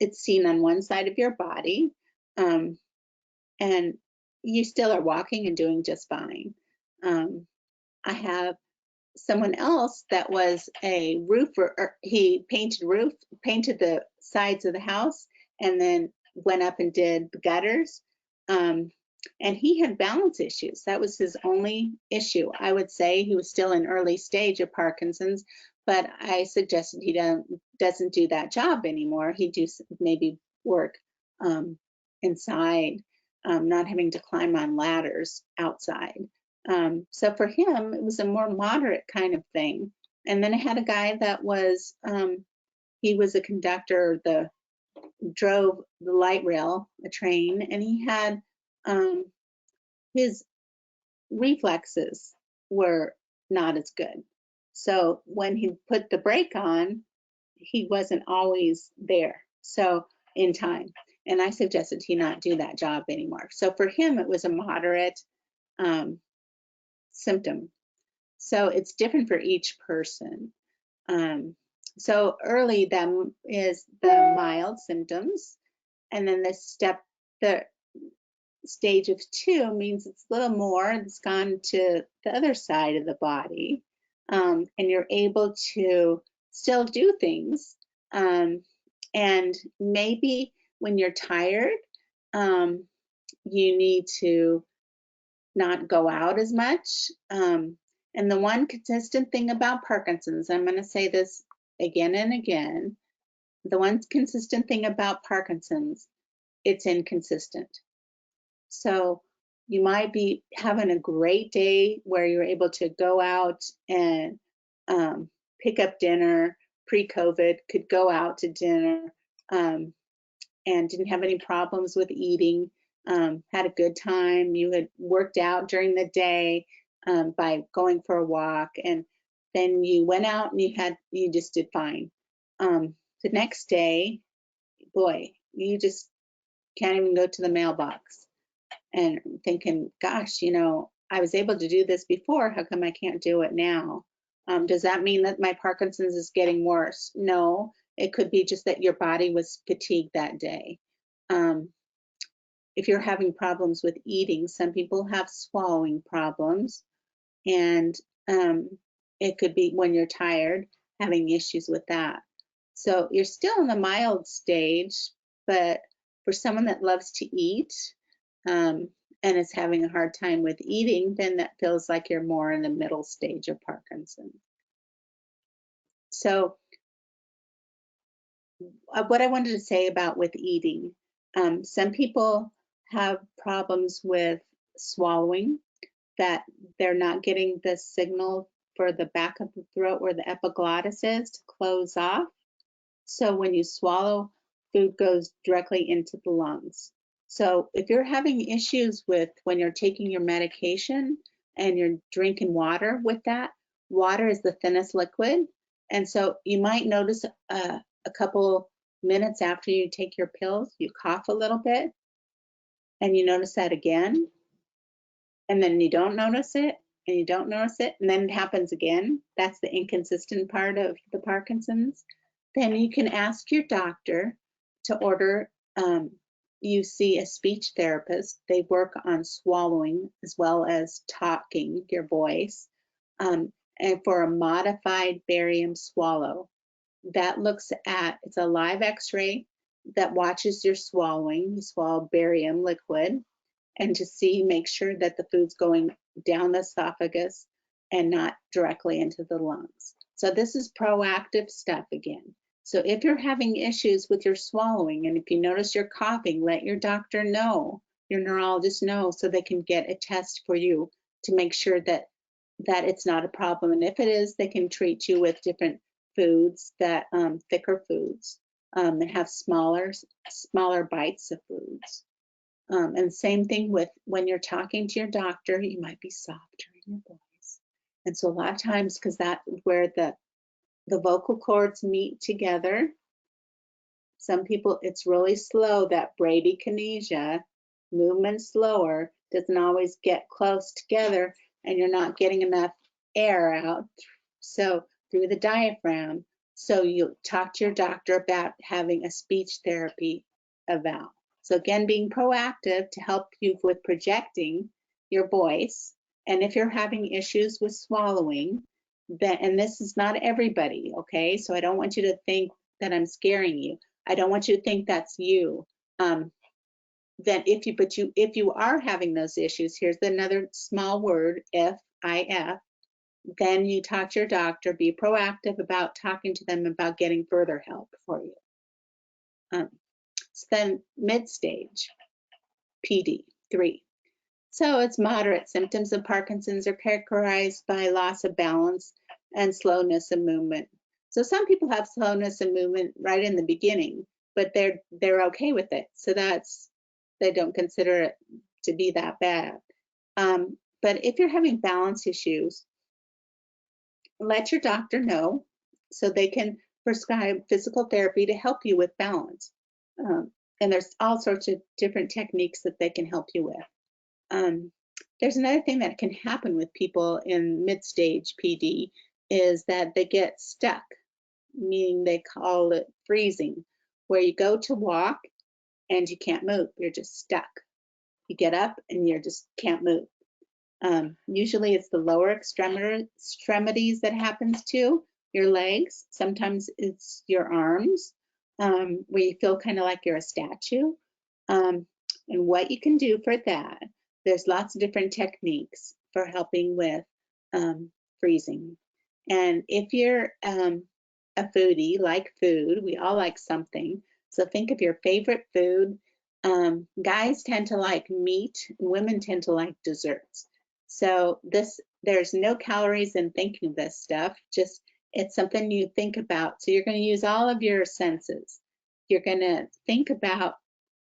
it's seen on one side of your body, and you still are walking and doing just fine. I have someone else that was a roofer. He painted the sides of the house and then went up and did the gutters. And he had balance issues. That was his only issue. I would say he was still in early stage of Parkinson's, but I suggested he doesn't do that job anymore. He do maybe work inside, not having to climb on ladders outside. So for him, it was a more moderate kind of thing. And then I had a guy that was, he was a conductor, drove the light rail, a train, and he had, his reflexes were not as good. So when he put the brake on, he wasn't always there, so in time. And I suggested he not do that job anymore. So for him, it was a moderate symptom. So it's different for each person. So early them is the mild symptoms, and then the stage of 2 means it's a little more, it's gone to the other side of the body, and you're able to still do things, and maybe when you're tired, you need to not go out as much. And the one consistent thing about Parkinson's, I'm going to say this again and again, the one consistent thing about Parkinson's, it's inconsistent. So you might be having a great day where you're able to go out and pick up dinner. Pre-COVID, could go out to dinner and didn't have any problems with eating, had a good time. You had worked out during the day by going for a walk, and then you went out and you just did fine. The next day, boy, you just can't even go to the mailbox. And thinking, gosh, I was able to do this before. How come I can't do it now? Does that mean that my Parkinson's is getting worse? No, it could be just that your body was fatigued that day. If you're having problems with eating, some people have swallowing problems, and it could be when you're tired, having issues with that. So you're still in the mild stage, but for someone that loves to eat, and is having a hard time with eating, then that feels like you're more in the middle stage of Parkinson's. So what I wanted to say about with eating, some people have problems with swallowing, that they're not getting the signal for the back of the throat where the epiglottis is to close off. So when you swallow, food goes directly into the lungs. So if you're having issues with when you're taking your medication and you're drinking water with that, water is the thinnest liquid. And so you might notice a couple minutes after you take your pills, you cough a little bit, and you notice that again, and then you don't notice it, and you don't notice it, and then it happens again. That's the inconsistent part of the Parkinson's. Then you can ask your doctor to order, you see a speech therapist. They work on swallowing as well as talking, your voice, and for a modified barium swallow. That looks at, it's a live x-ray that watches your swallowing. You swallow barium liquid, and to see, make sure that the food's going down the esophagus and not directly into the lungs. So this is proactive stuff again. So if you're having issues with your swallowing, and if you notice you're coughing, let your doctor know, your neurologist know, so they can get a test for you to make sure that it's not a problem. And if it is, they can treat you with different foods, that thicker foods, and have smaller bites of foods. And same thing with when you're talking to your doctor, you might be softer in your voice. And so a lot of times, because that's where the vocal cords meet together, some people, it's really slow, that bradykinesia, movement slower, doesn't always get close together, and you're not getting enough air out, so through the diaphragm. So you talk to your doctor about having a speech therapy eval. So again, being proactive to help you with projecting your voice. And if you're having issues with swallowing, then, and this is not everybody, okay? So I don't want you to think that I'm scaring you. I don't want you to think that's you. Then if you are having those issues, here's another small word, if, then you talk to your doctor, be proactive about talking to them about getting further help for you. So then mid-stage, PD, 3. So it's moderate. Symptoms of Parkinson's are characterized by loss of balance and slowness of movement. So some people have slowness of movement right in the beginning, but they're okay with it. So they don't consider it to be that bad. But if you're having balance issues, let your doctor know so they can prescribe physical therapy to help you with balance. And there's all sorts of different techniques that they can help you with. There's another thing that can happen with people in mid-stage PD is that they get stuck, meaning they call it freezing, where you go to walk and you can't move, you're just stuck. You get up and you just can't move. Usually it's the lower extremities that happens to, your legs. Sometimes it's your arms, where you feel kind of like you're a statue. And what you can do for that, there's lots of different techniques for helping with freezing. And if you're a foodie, like food, we all like something. So think of your favorite food. Guys tend to like meat, women tend to like desserts. So there's no calories in thinking of this stuff, just it's something you think about. So you're going to use all of your senses. You're going to think about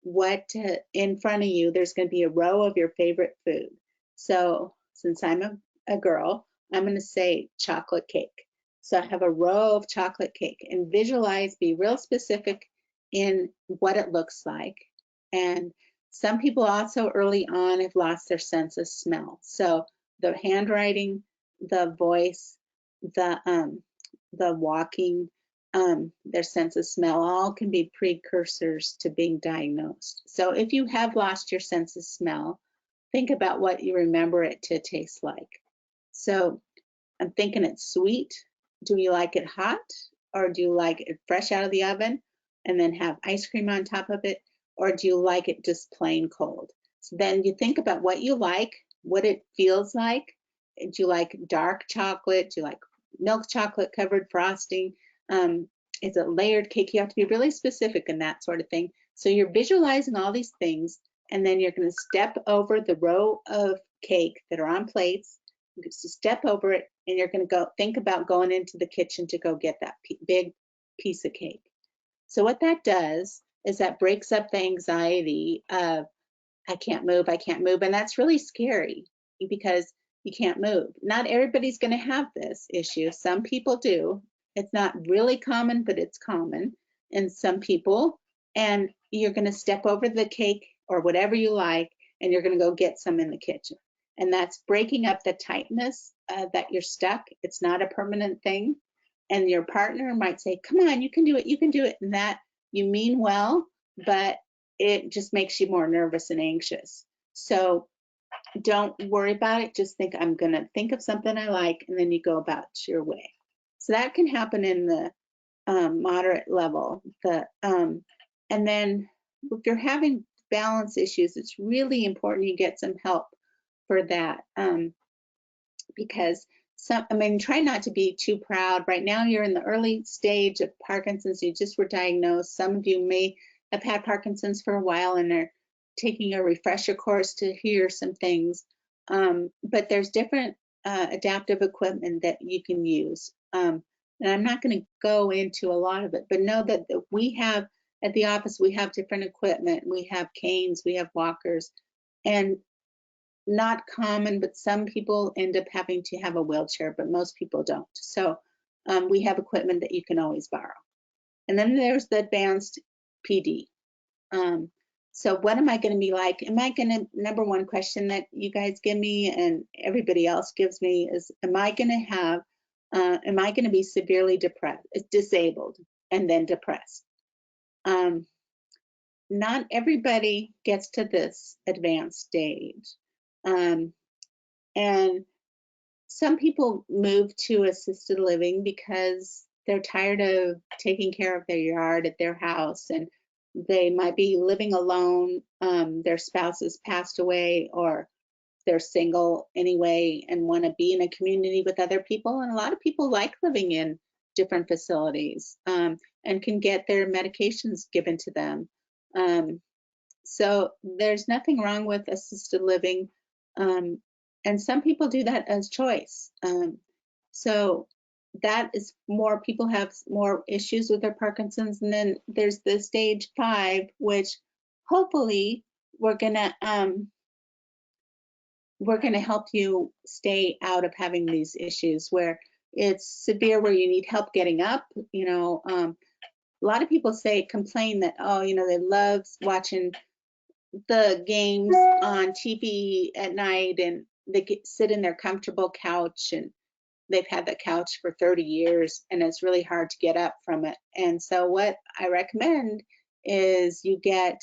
what in front of you, there's going to be a row of your favorite food. So since I'm a girl, I'm going to say chocolate cake. So I have a row of chocolate cake, and visualize, be real specific in what it looks like. And some people also early on have lost their sense of smell. So the handwriting, the voice, the walking, their sense of smell, all can be precursors to being diagnosed. So if you have lost your sense of smell, think about what you remember it to taste like. So I'm thinking it's sweet. Do you like it hot, or do you like it fresh out of the oven and then have ice cream on top of it? Or do you like it just plain cold? So then you think about what you like, what it feels like. Do you like dark chocolate? Do you like milk chocolate covered frosting? It's a layered cake. You have to be really specific in that sort of thing. So you're visualizing all these things, and then you're going to step over the row of cake that are on plates. You can step over it, and you're going to go think about going into the kitchen to go get that big piece of cake. So what that does is that breaks up the anxiety of I can't move, and that's really scary because you can't move. Not everybody's going to have this issue. Some people do. It's not really common, but it's common in some people. And you're going to step over the cake or whatever you like, and you're going to go get some in the kitchen. And that's breaking up the tightness that you're stuck. It's not a permanent thing. And your partner might say, come on, you can do it, you can do it. And that you mean well, but it just makes you more nervous and anxious. So don't worry about it. Just think, I'm going to think of something I like, and then you go about your way. So that can happen in the moderate level. And then if you're having balance issues, it's really important you get some help for that, because try not to be too proud. Right now, you're in the early stage of Parkinson's. You just were diagnosed. Some of you may have had Parkinson's for a while and are taking a refresher course to hear some things. But there's different adaptive equipment that you can use. And I'm not going to go into a lot of it, but know that we have, at the office, we have different equipment. We have canes, we have walkers, and not common, but some people end up having to have a wheelchair, but most people don't. So we have equipment that you can always borrow. And then there's the advanced PD. So what am I going to be like? Am I going to, number one question that you guys give me and everybody else gives me is, am I going to be severely disabled and then depressed? Not everybody gets to this advanced stage. And some people move to assisted living because they're tired of taking care of their yard at their house, and they might be living alone. Their spouse has passed away, or they're single anyway and want to be in a community with other people. And a lot of people like living in different facilities and can get their medications given to them. So there's nothing wrong with assisted living. And some people do that as choice. So that is more, people have more issues with their Parkinson's. And then there's the stage 5, which hopefully we're gonna help you stay out of having these issues where it's severe, where you need help getting up. You know, a lot of people complain that, oh, you know, they love watching the games on TV at night, and they sit in their comfortable couch, and they've had the couch for 30 years, and it's really hard to get up from it. And so what I recommend is you get,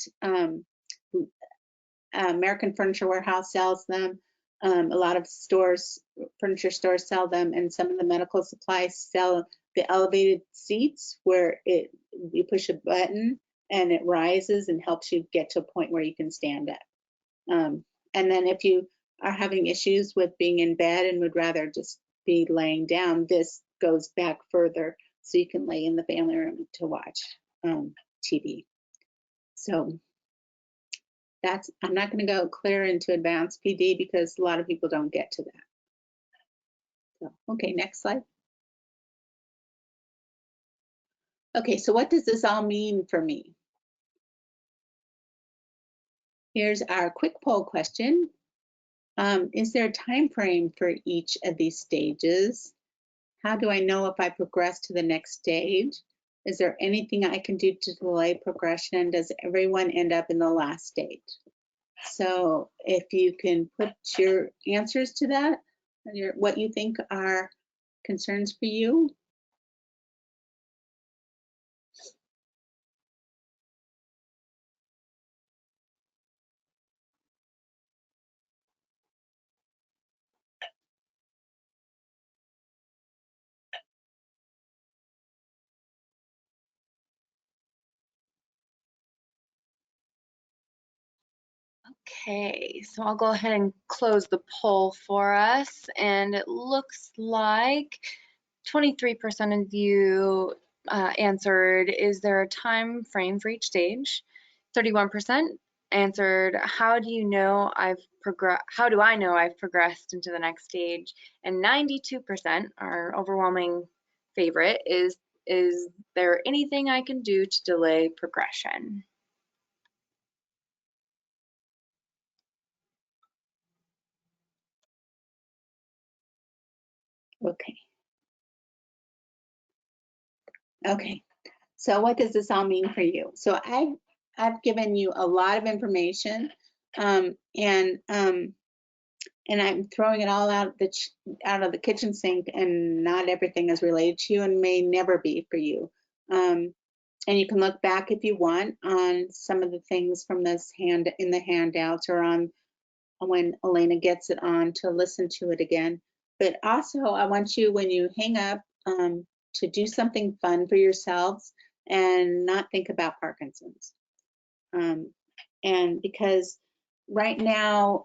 American Furniture Warehouse sells them. A lot of stores, furniture stores sell them, and some of the medical supplies sell the elevated seats where you push a button and it rises and helps you get to a point where you can stand up. And then if you are having issues with being in bed and would rather just be laying down, this goes back further, so you can lay in the family room to watch TV. So I'm not going to go clear into advanced PD because a lot of people don't get to that. So, okay, next slide. Okay, so what does this all mean for me? Here's our quick poll question. Is there a time frame for each of these stages? How do I know if I progress to the next stage? Is there anything I can do to delay progression? Does everyone end up in the last stage? So if you can put your answers to that, what you think are concerns for you. Okay, so I'll go ahead and close the poll for us, and it looks like 23% of you answered, is there a time frame for each stage? 31% answered, how do I know I've progressed into the next stage? And 92%, our overwhelming favorite, is there anything I can do to delay progression? Okay. Okay. So what does this all mean for you? So I've given you a lot of information, and I'm throwing it all out of the kitchen sink, and not everything is related to you and may never be for you. you can look back if you want on some of the things from this in the handouts, or on when Elena gets it on, to listen to it again. But also, I want you, when you hang up, to do something fun for yourselves and not think about Parkinson's. And because right now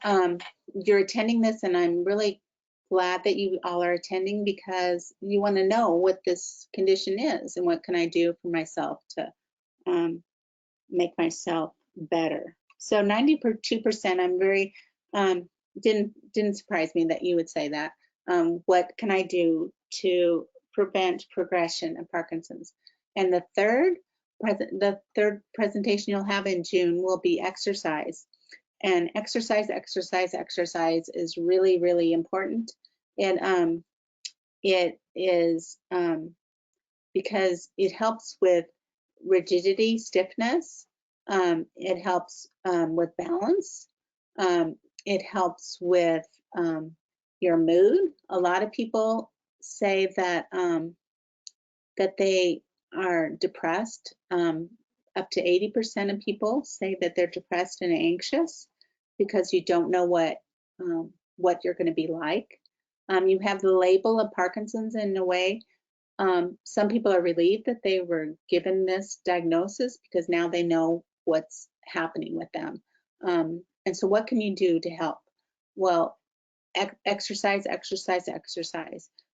you're attending this, and I'm really glad that you all are attending, because you want to know what this condition is and what can I do for myself to make myself better. So 92%, I'm very, didn't surprise me that you would say that. What can I do to prevent progression of Parkinson's? And the third presentation you'll have in June will be exercise. And exercise is really, really important. And it is because it helps with rigidity, stiffness. It helps with balance. It helps with your mood. A lot of people say that that they are depressed. Up to 80% of people say that they're depressed and anxious because you don't know what you're going to be like. You have the label of Parkinson's in a way. Some people are relieved that they were given this diagnosis because now they know what's happening with them. And so what can you do to help? Well, exercise.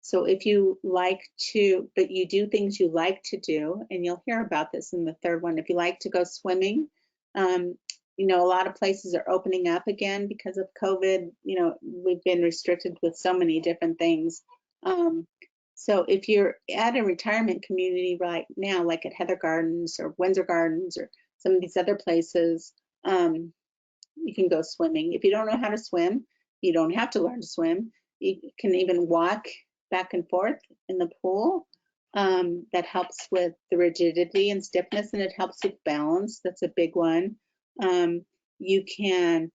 So if you like to, but you do things you like to do, and you'll hear about this in the third one. If you like to go swimming, you know, a lot of places are opening up again because of COVID. You know, we've been restricted with so many different things. So if you're at a retirement community right now, like at Heather Gardens or Windsor Gardens or some of these other places, you can go swimming. If you don't know how to swim, you don't have to learn to swim. You can even walk back and forth in the pool. That helps with the rigidity and stiffness, and it helps with balance. That's a big one. You can,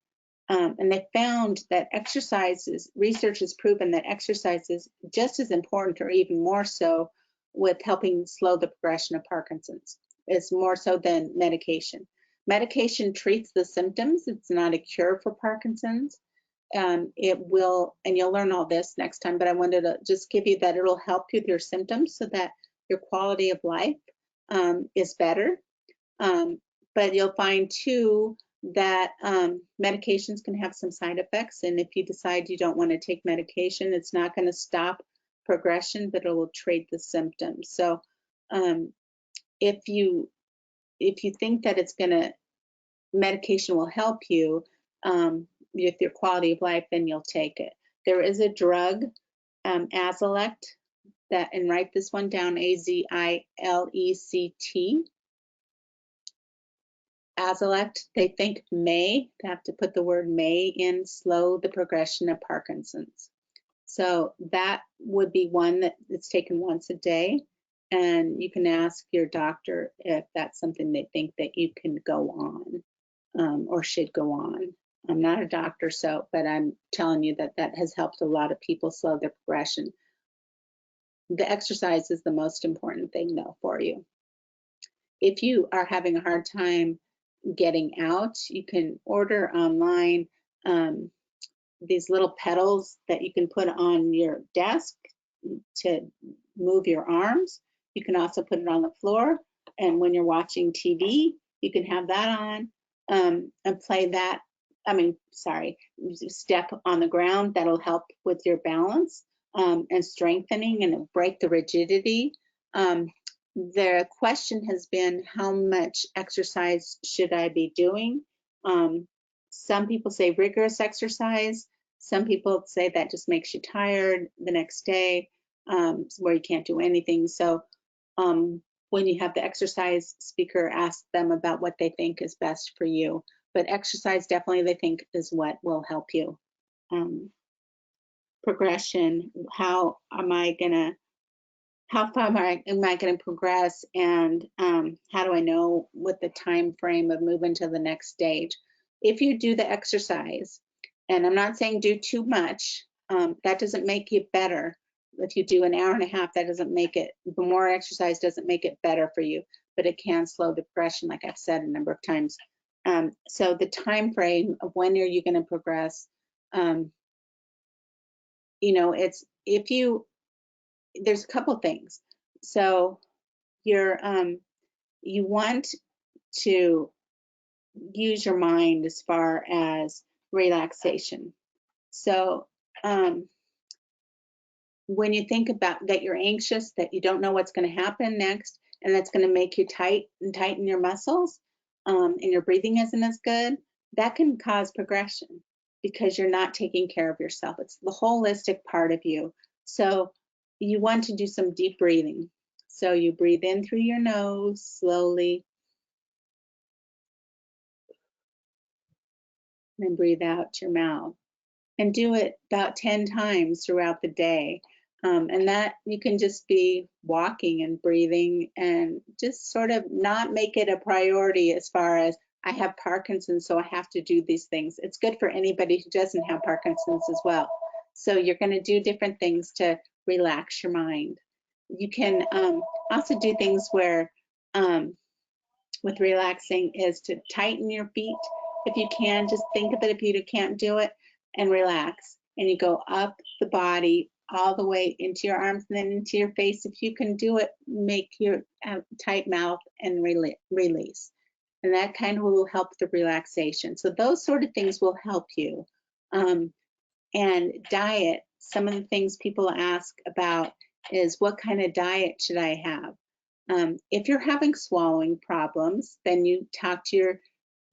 and they found that research has proven that exercise is just as important, or even more so, with helping slow the progression of Parkinson's. It's more so than medication. Medication treats the symptoms. It's not a cure for Parkinson's. It will, and you'll learn all this next time, but I wanted to just give you that it'll help you with your symptoms so that your quality of life is better. But you'll find too that medications can have some side effects, and if you decide you don't want to take medication, it's not going to stop progression, but it will treat the symptoms. So if you think that medication will help you with your quality of life, then you'll take it. There is a drug, Azilect, and write this one down, A-Z-I-L-E-C-T. Azilect, they think they have to put the word may in, slow the progression of Parkinson's. So that would be one that it's taken once a day, and you can ask your doctor if that's something they think that you can go on or should go on. I'm not a doctor, but I'm telling you that has helped a lot of people slow their progression. The exercise is the most important thing, though, for you. If you are having a hard time getting out, you can order online these little pedals that you can put on your desk to move your arms. You can also put it on the floor, and when you're watching TV, you can have that on and play that. Step on the ground. That'll help with your balance and strengthening, and break the rigidity. The question has been, how much exercise should I be doing? Some people say rigorous exercise. Some people say that just makes you tired the next day, where you can't do anything. So when you have the exercise speaker, ask them about what they think is best for you. But exercise definitely, they think, is what will help you. Progression, how far am I gonna progress, and how do I know what the time frame of moving to the next stage? If you do the exercise, and I'm not saying do too much, that doesn't make you better. If you do an hour and a half, that doesn't make it, the more exercise doesn't make it better for you. but it can slow the progression, like I've said a number of times. So the time frame of when are you going to progress, you know, it's there's a couple things. So you want to use your mind as far as relaxation. So when you think about that you're anxious, that you don't know what's going to happen next, and that's going to make you tighten your muscles, and your breathing isn't as good, that can cause progression because you're not taking care of yourself. It's the holistic part of you. So you want to do some deep breathing. So you breathe in through your nose slowly, and breathe out your mouth. And do it about 10 times throughout the day. And that you can just be walking and breathing and just sort of not make it a priority as far as I have Parkinson's, so I have to do these things. It's good for anybody who doesn't have Parkinson's as well. So you're going to do different things to relax your mind. You can also do things where with relaxing is to tighten your feet. If you can, just think of it if you can't do it, and relax. And you go up the body all the way into your arms and then into your face. If you can do it, make your tight mouth and release. And that kind of will help the relaxation. So those sort of things will help you. And diet, some of the things people ask about is what kind of diet should I have? If you're having swallowing problems, then you talk to your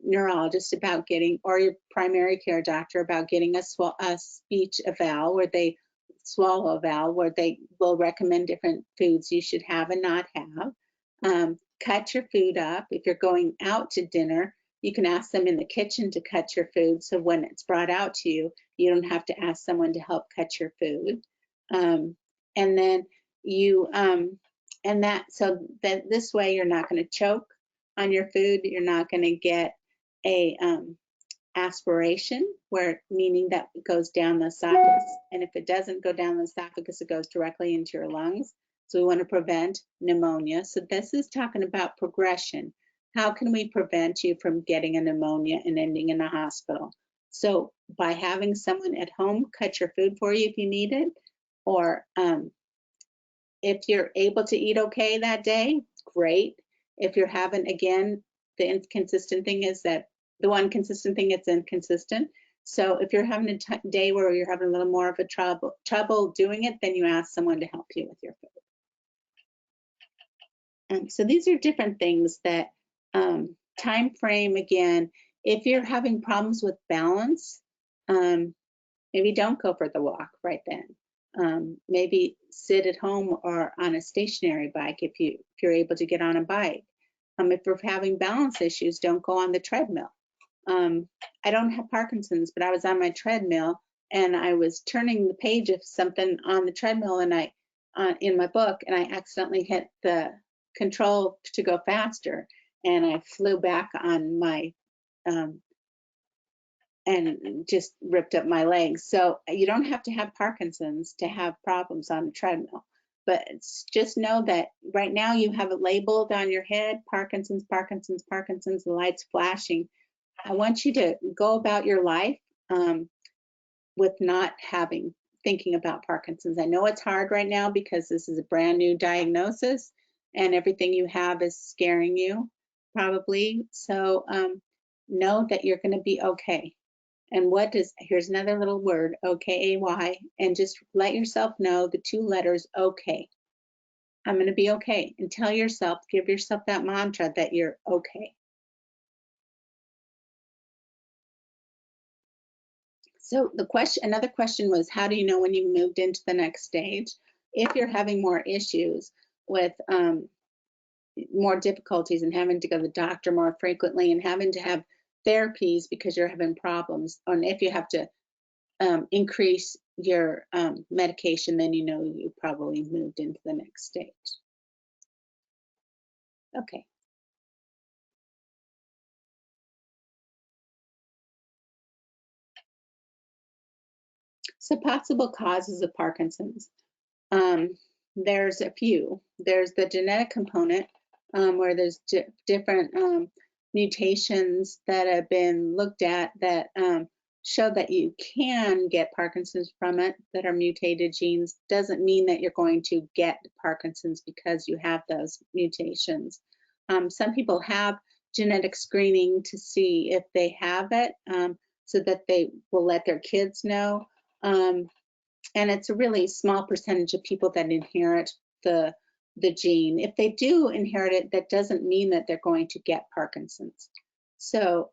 neurologist about getting, or your primary care doctor about getting a speech eval where they swallow eval, where they will recommend different foods you should have and not have. Cut your food up. If you're going out to dinner, you can ask them in the kitchen to cut your food, so when it's brought out to you, you don't have to ask someone to help cut your food. And then you so that this way you're not going to choke on your food. You're not going to get a aspiration, where meaning that it goes down the esophagus, and if it doesn't go down the esophagus, it goes directly into your lungs. So we want to prevent pneumonia. So this is talking about progression. How can we prevent you from getting a pneumonia and ending in a hospital? So by having someone at home cut your food for you if you need it, or if you're able to eat okay that day, great. If you're having, again, the inconsistent thing is that the one consistent thing, it's inconsistent. So if you're having a day where you're having a little more of a trouble doing it, then you ask someone to help you with your food. And so these are different things that time frame, again, if you're having problems with balance, maybe don't go for the walk right then. Maybe sit at home or on a stationary bike if you're able to get on a bike. If you're having balance issues, don't go on the treadmill. I don't have Parkinson's, but I was on my treadmill and I was turning the page of something on the treadmill, and I in my book, and I accidentally hit the control to go faster, and I flew back on my and just ripped up my legs. So you don't have to have Parkinson's to have problems on the treadmill, but just know that right now you have it labeled on your head, Parkinson's, Parkinson's, Parkinson's, the light's flashing. I want you to go about your life with not thinking about Parkinson's. I know it's hard right now because this is a brand new diagnosis and everything you have is scaring you probably. So know that you're going to be okay. And here's another little word, OKAY, and just let yourself know the two letters, okay. I'm going to be okay. And tell yourself, give yourself that mantra that you're okay. So another question was, how do you know when you moved into the next stage? If you're having more issues with more difficulties and having to go to the doctor more frequently and having to have therapies because you're having problems, and if you have to increase your medication, then you know you probably moved into the next stage. Okay. So possible causes of Parkinson's. There's a few. There's the genetic component. where there's different mutations that have been looked at that show that you can get Parkinson's from it, that are mutated genes. Doesn't mean that you're going to get Parkinson's because you have those mutations. Some people have genetic screening to see if they have it, so that they will let their kids know. And it's a really small percentage of people that inherit the gene. If they do inherit it, that doesn't mean that they're going to get Parkinson's. So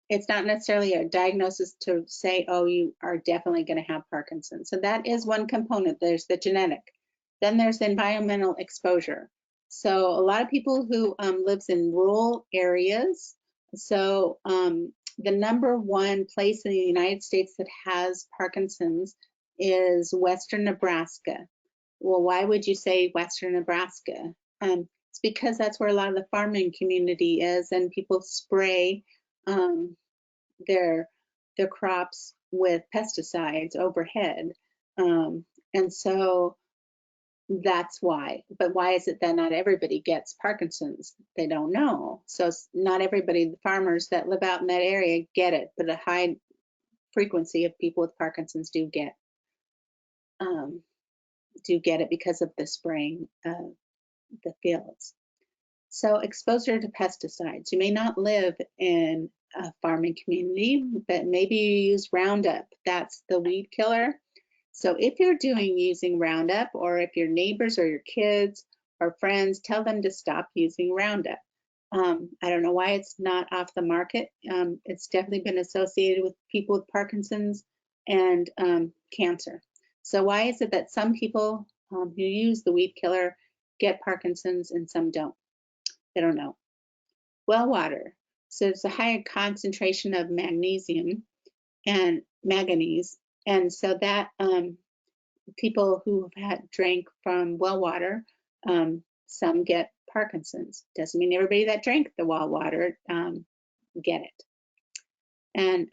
it's not necessarily a diagnosis to say, oh, you are definitely going to have Parkinson's. So that is one component. There's the genetic. Then there's the environmental exposure. So a lot of people who lives in rural areas. So the number one place in the United States that has Parkinson's is Western Nebraska. Well, why would you say Western Nebraska? It's because that's where a lot of the farming community is, and people spray their crops with pesticides overhead. And so that's why. But why is it that not everybody gets Parkinson's? They don't know. So not everybody, the farmers that live out in that area, get it, but a high frequency of people with Parkinson's do get it because of the spraying of the fields. So exposure to pesticides. You may not live in a farming community, but maybe you use Roundup. That's the weed killer. So if you're using Roundup, or if your neighbors or your kids or friends, tell them to stop using Roundup. I don't know why it's not off the market. It's definitely been associated with people with Parkinson's and cancer. So why is it that some people who use the weed killer get Parkinson's and some don't? They don't know. Well water. So it's a higher concentration of magnesium and manganese. And so that people who have drank from well water, some get Parkinson's. Doesn't mean everybody that drank the well water get it. And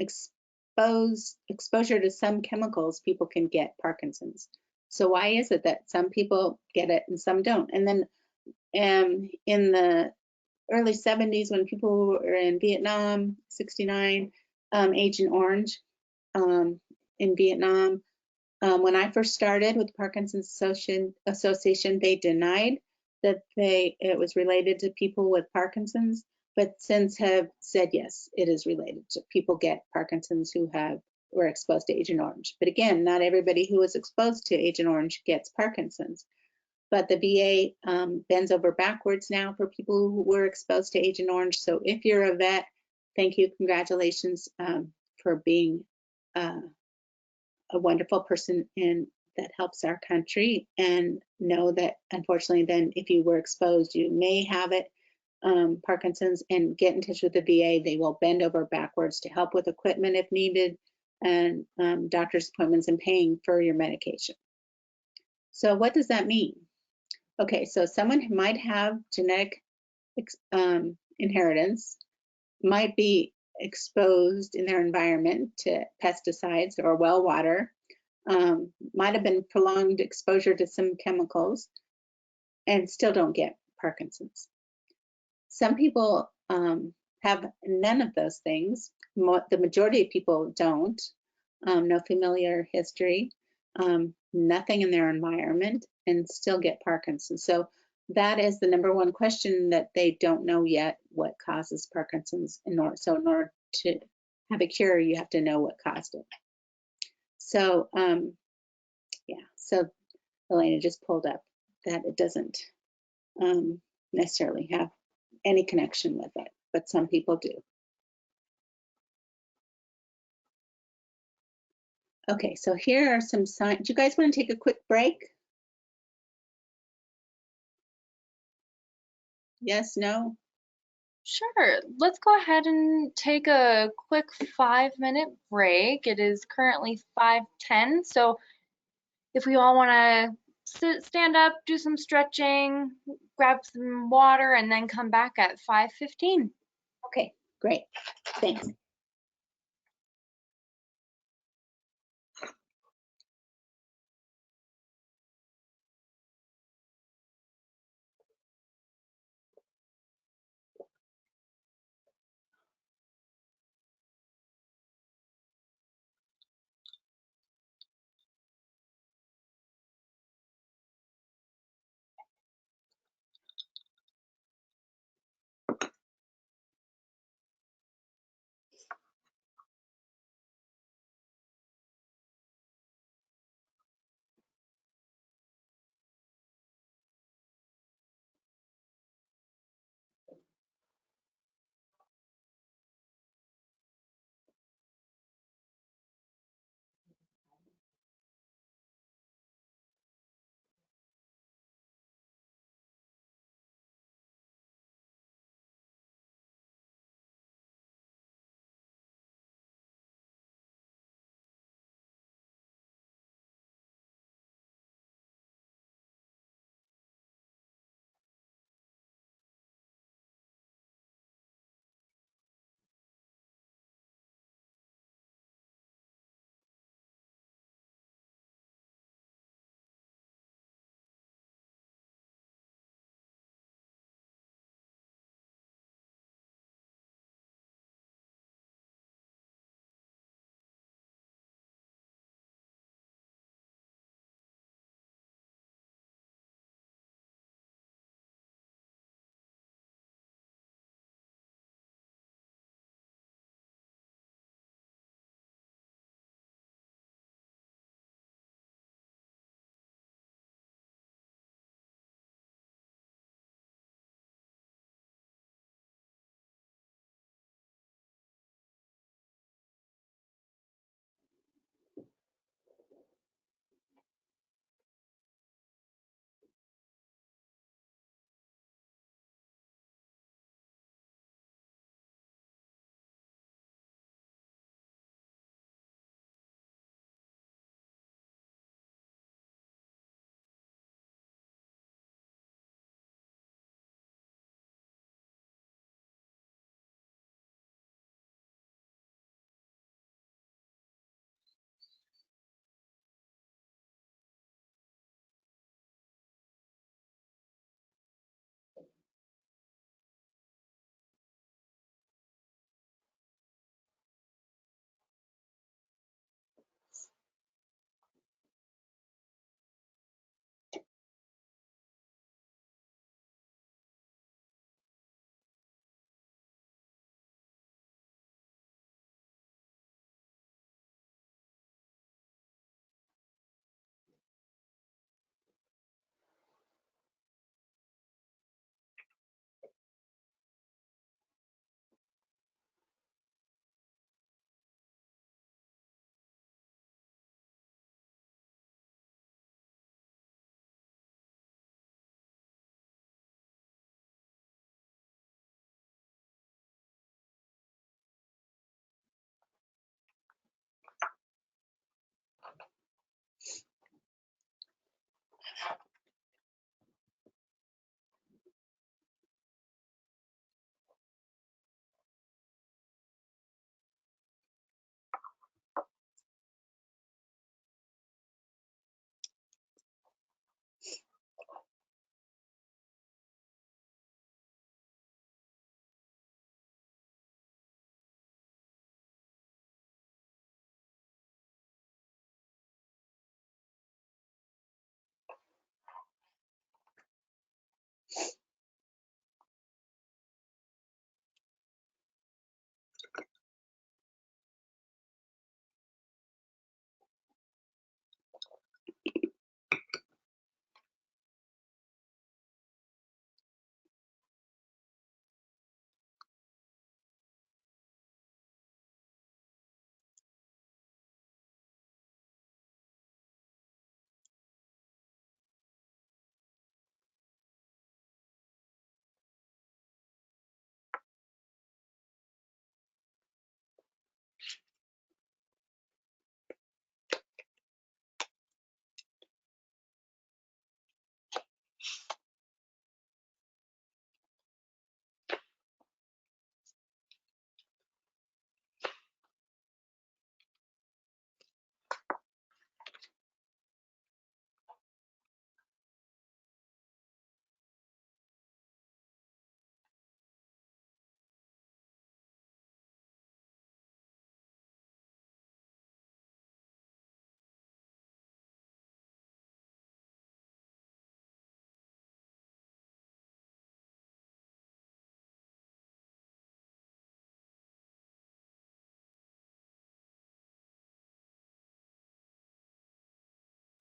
exposure to some chemicals, people can get Parkinson's. So why is it that some people get it and some don't? And then in the early 70s, when people were in Vietnam, 69, Agent Orange in Vietnam. When I first started with the Parkinson Association, they denied that it was related to people with Parkinson's, but since have said, yes, it is related to people get Parkinson's who were exposed to Agent Orange. But again, not everybody who was exposed to Agent Orange gets Parkinson's. But the VA bends over backwards now for people who were exposed to Agent Orange. So if you're a vet, thank you, congratulations for being a wonderful person that helps our country. And know that unfortunately then if you were exposed, you may have it, Parkinson's, and get in touch with the VA. They will bend over backwards to help with equipment if needed, and doctor's appointments and paying for your medication. So what does that mean? Okay, so someone who might have genetic inheritance, might be exposed in their environment to pesticides or well water, might have been prolonged exposure to some chemicals, and still don't get Parkinson's. Some people have none of those things. The majority of people don't. No familiar history, nothing in their environment, and still get Parkinson's. So that is the number one question, that they don't know yet what causes Parkinson's. In order to have a cure, you have to know what caused it. So yeah, so Elena just pulled up that it doesn't necessarily have any connection with it, but some people do. Okay, so here are some signs. Do you guys want to take a quick break? Yes, no? Sure. Let's go ahead and take a quick 5-minute break. It is currently 5:10, so if we all want to stand up, do some stretching, grab some water, and then come back at 5:15. Okay, great. Thanks.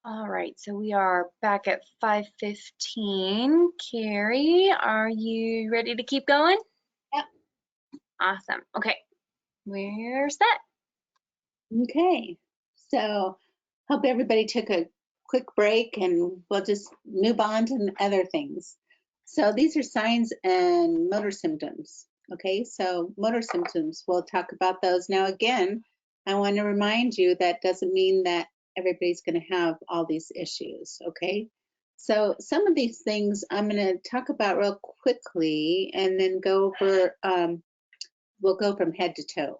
All right, so we are back at 5:15. Cari, are you ready to keep going? Yep. Awesome. Okay, we're set. Okay, so hope everybody took a quick break and we'll just move on to other things. So these are signs and motor symptoms. Okay, so motor symptoms, we'll talk about those. Now again, I want to remind you that doesn't mean that everybody's going to have all these issues, okay? So some of these things I'm going to talk about real quickly and then go over, we'll go from head to toe.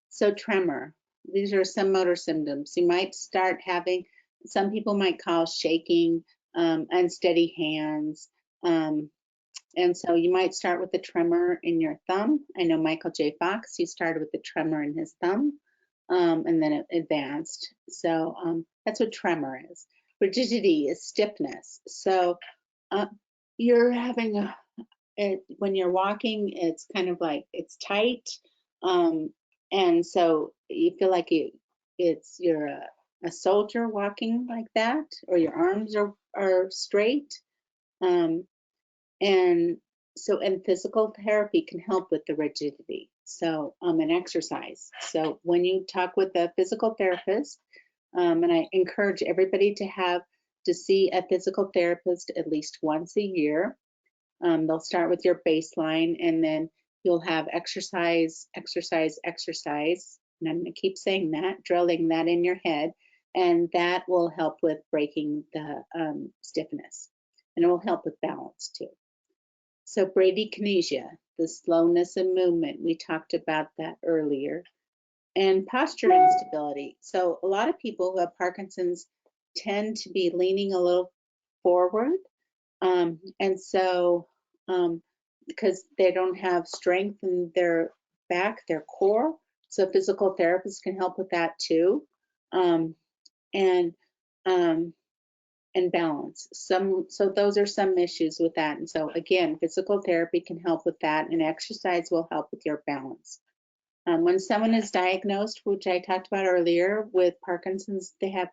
So tremor, these are some motor symptoms. You might start having, some people might call shaking, unsteady hands. And so you might start with the tremor in your thumb. I know Michael J. Fox, he started with the tremor in his thumb, and then it advanced. So that's what tremor is. Rigidity is stiffness. So you're having when you're walking, it's kind of like it's tight. And so you feel like you're a soldier walking like that, or your arms are straight. And so, and physical therapy can help with the rigidity. So, and exercise. So when you talk with a physical therapist, and I encourage everybody to see a physical therapist at least once a year. They'll start with your baseline, and then you'll have exercise, exercise, exercise. And I'm going to keep saying that, drilling that in your head, and that will help with breaking the stiffness, and it will help with balance too. So bradykinesia, the slowness of movement, we talked about that earlier, and posture instability. So a lot of people who have Parkinson's tend to be leaning a little forward, and so because they don't have strength in their back, their core. So physical therapists can help with that too. And balance. So those are some issues with that. And so again, physical therapy can help with that, and exercise will help with your balance. When someone is diagnosed, which I talked about earlier, with Parkinson's, they have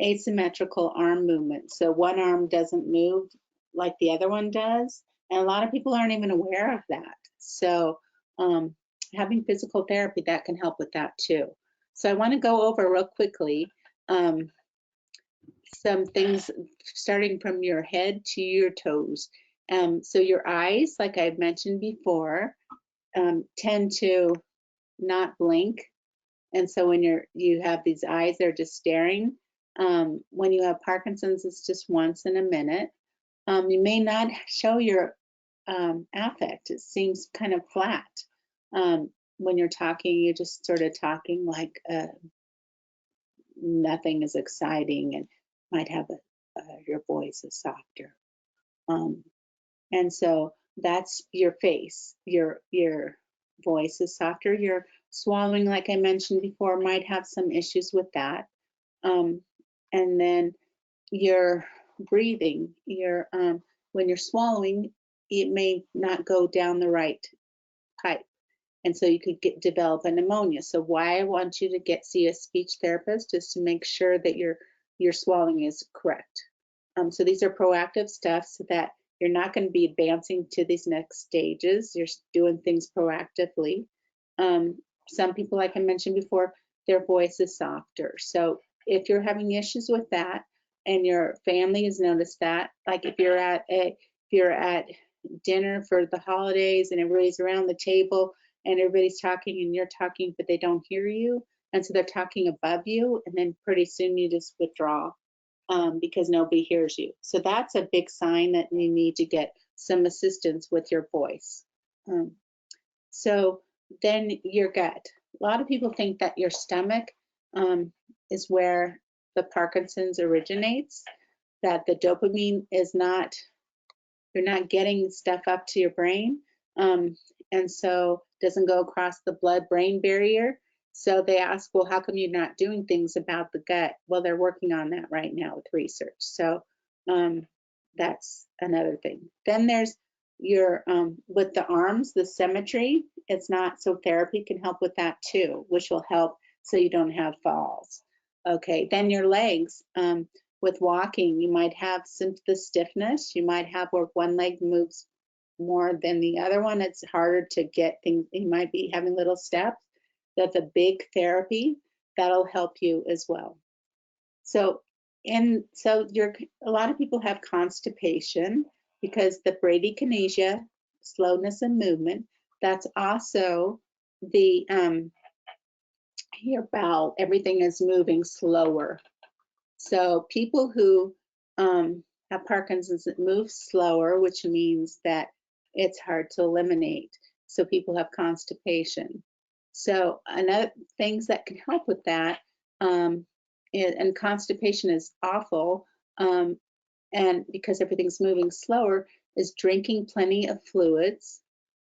asymmetrical arm movement. So one arm doesn't move like the other one does. And a lot of people aren't even aware of that. So having physical therapy, that can help with that too. So I want to go over real quickly some things starting from your head to your toes. So your eyes, like I mentioned before, tend to not blink. And so when you have these eyes, they're just staring. When you have Parkinson's, it's just once in a minute. You may not show your affect. It seems kind of flat. When you're talking, you're just sort of talking like nothing is exciting, and might have your voice is softer. And so that's your face. Your voice is softer. Your swallowing, like I mentioned before, might have some issues with that. And then your breathing, when you're swallowing, it may not go down the right pipe. And so you could develop a pneumonia. So why I want you to see a speech therapist is to make sure that your swallowing is correct. So these are proactive steps so that you're not going to be advancing to these next stages. You're doing things proactively. Some people, like I mentioned before, their voice is softer. So if you're having issues with that, and your family has noticed that, like if you're at dinner for the holidays and everybody's around the table and everybody's talking and you're talking, but they don't hear you, and so they're talking above you, and then pretty soon you just withdraw because nobody hears you. So that's a big sign that you need to get some assistance with your voice. So then your gut. A lot of people think that your stomach is where the Parkinson's originates, that the dopamine is not, you're not getting stuff up to your brain, and so doesn't go across the blood-brain barrier. So they ask, well, how come you're not doing things about the gut? Well, they're working on that right now with research. So that's another thing. Then there's your, with the arms, the symmetry, it's not, so therapy can help with that too, which will help so you don't have falls. Okay, then your legs. With walking, you might have some the stiffness. You might have where one leg moves more than the other one. It's harder to get things. You might be having little steps. That's a big therapy that'll help you as well. So, a lot of people have constipation because the bradykinesia, slowness in movement. That's also the your bowel. Everything is moving slower. So people who have Parkinson's, it moves slower, which means that it's hard to eliminate. So people have constipation. So another things that can help with that, and constipation is awful, and because everything's moving slower, is drinking plenty of fluids.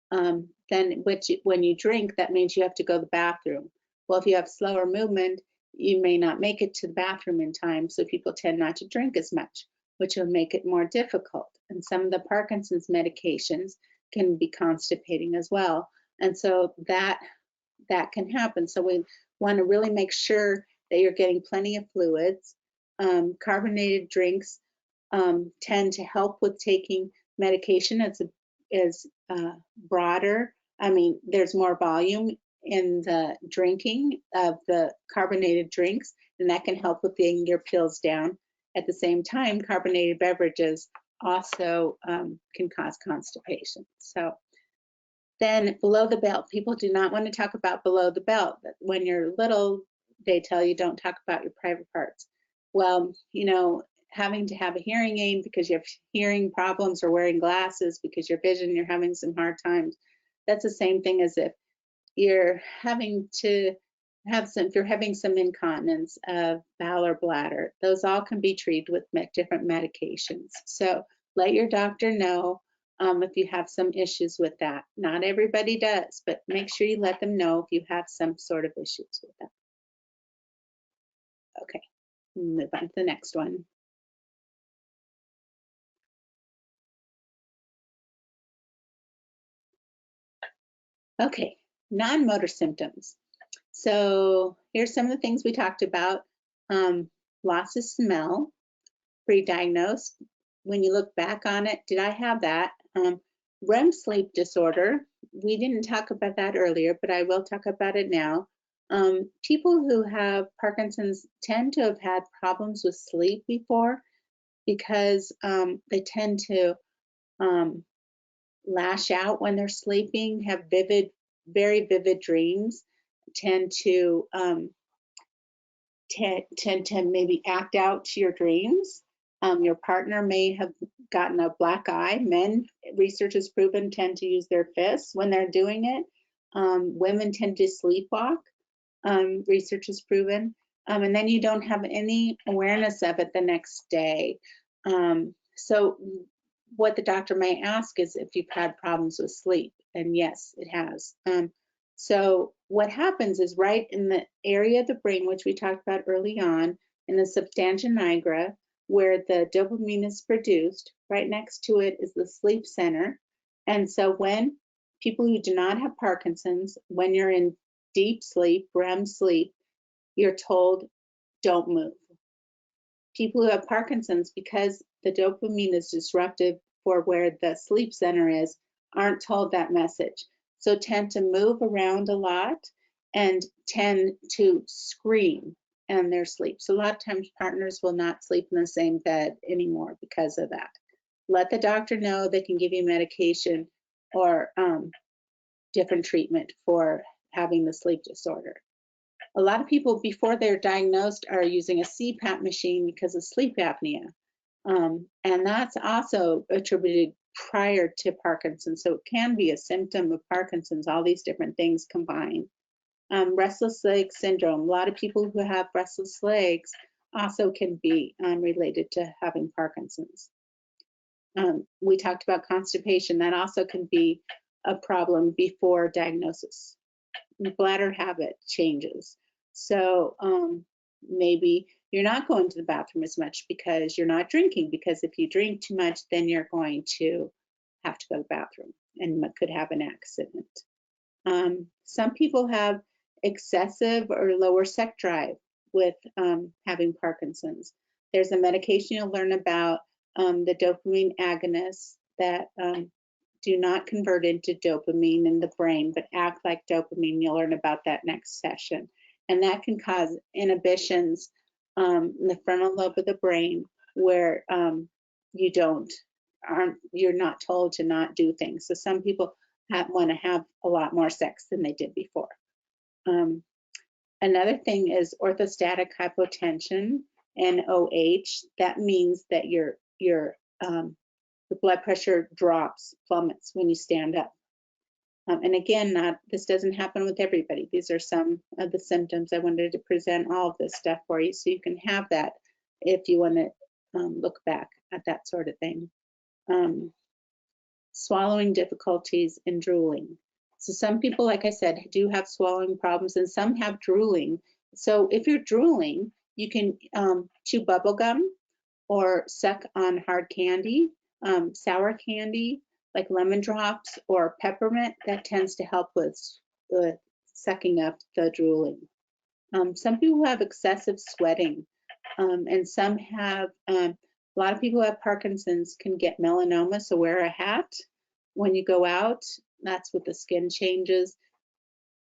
Then when you drink, that means you have to go to the bathroom. Well, if you have slower movement, you may not make it to the bathroom in time, so people tend not to drink as much, which will make it more difficult. And some of the Parkinson's medications can be constipating as well. And so that can happen. So we want to really make sure that you're getting plenty of fluids. Carbonated drinks tend to help with taking medication. It's broader. I mean, there's more volume in the drinking of the carbonated drinks, and that can help with getting your pills down. At the same time, carbonated beverages also can cause constipation. So then below the belt, people do not want to talk about below the belt. When you're little, they tell you don't talk about your private parts. Well, you know, having to have a hearing aid because you have hearing problems, or wearing glasses because your vision, you're having some hard times. That's the same thing as if you're having to have if you're having some incontinence of bowel or bladder. Those all can be treated with different medications. So let your doctor know if you have some issues with that. Not everybody does, but make sure you let them know if you have some sort of issues with that. Okay, move on to the next one. Okay, non-motor symptoms. So here's some of the things we talked about. Loss of smell, pre-diagnosed. When you look back on it, did I have that? REM sleep disorder, we didn't talk about that earlier, but I will talk about it now. People who have Parkinson's tend to have had problems with sleep before because they tend to lash out when they're sleeping, have very vivid dreams, tend to maybe act out your dreams. Your partner may have gotten a black eye. Men, research has proven, tend to use their fists when they're doing it. Women tend to sleepwalk. Research has proven. And then you don't have any awareness of it the next day. So what the doctor may ask is if you've had problems with sleep. And yes, it has. So what happens is right in the area of the brain, which we talked about early on, in the substantia nigra, where the dopamine is produced, right next to it is the sleep center. And so when people who do not have Parkinson's, when you're in deep sleep, REM sleep, you're told, don't move. People who have Parkinson's, because the dopamine is disruptive for where the sleep center is, aren't told that message. So tend to move around a lot and tend to scream in their sleep. So a lot of times partners will not sleep in the same bed anymore because of that. Let the doctor know. They can give you medication or different treatment for having the sleep disorder. A lot of people before they're diagnosed are using a CPAP machine because of sleep apnea. And that's also attributed prior to Parkinson's. So it can be a symptom of Parkinson's, all these different things combined. Restless leg syndrome. A lot of people who have restless legs also can be related to having Parkinson's. We talked about constipation. That also can be a problem before diagnosis. Bladder habit changes. So maybe you're not going to the bathroom as much because you're not drinking, because if you drink too much, then you're going to have to go to the bathroom and could have an accident. Some people have excessive or lower sex drive. with having Parkinson's. There's a medication you'll learn about, the dopamine agonists that do not convert into dopamine in the brain, but act like dopamine. You'll learn about that next session. And that can cause inhibitions in the frontal lobe of the brain where you're not told to not do things. So some people want to have a lot more sex than they did before. Another thing is orthostatic hypotension, NOH. That means that the blood pressure plummets when you stand up. And again, this doesn't happen with everybody. These are some of the symptoms. I wanted to present all of this stuff for you so you can have that if you want to look back at that sort of thing. Swallowing difficulties and drooling. So some people, like I said, do have swallowing problems, and some have drooling. So if you're drooling, you can chew bubble gum or suck on hard candy, sour candy, like lemon drops or peppermint. That tends to help with sucking up the drooling. Some people have excessive sweating, and some have, a lot of people who have Parkinson's can get melanoma, so wear a hat when you go out. That's what the skin changes.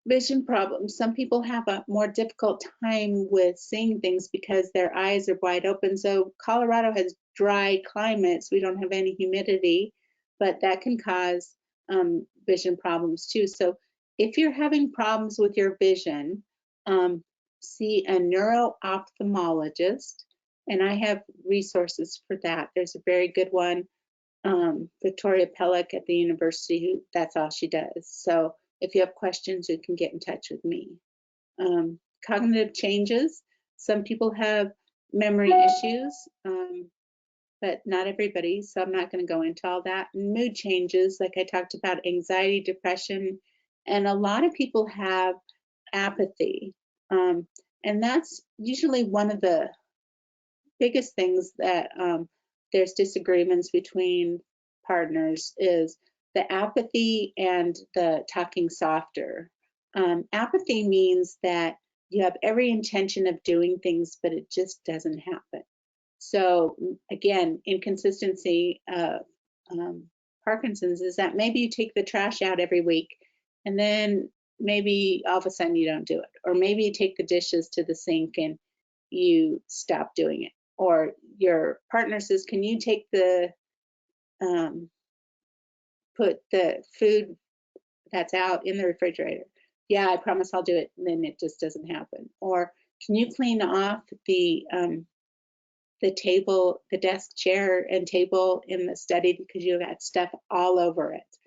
Vision problems. Some people have a more difficult time with seeing things because their eyes are wide open. So Colorado has dry climates. We don't have any humidity, but that can cause vision problems too. So if you're having problems with your vision, see a neuro-ophthalmologist, and I have resources for that. There's a very good one, Victoria Pellick at the university, that's all she does. So if you have questions, you can get in touch with me. Cognitive changes. Some people have memory issues, but not everybody, so I'm not going to go into all that. Mood changes, like I talked about, anxiety, depression, and a lot of people have apathy. And that's usually one of the biggest things that there's disagreements between partners is the apathy and the talking softer. Apathy means that you have every intention of doing things, but it just doesn't happen. So again, inconsistency of Parkinson's is that maybe you take the trash out every week, and then maybe all of a sudden you don't do it. Or maybe you take the dishes to the sink and you stop doing it. Or your partner says, can you take put the food that's out in the refrigerator? Yeah, I promise I'll do it. And then it just doesn't happen. Or can you clean off the table, the desk, chair, and table in the study because you've got stuff all over it.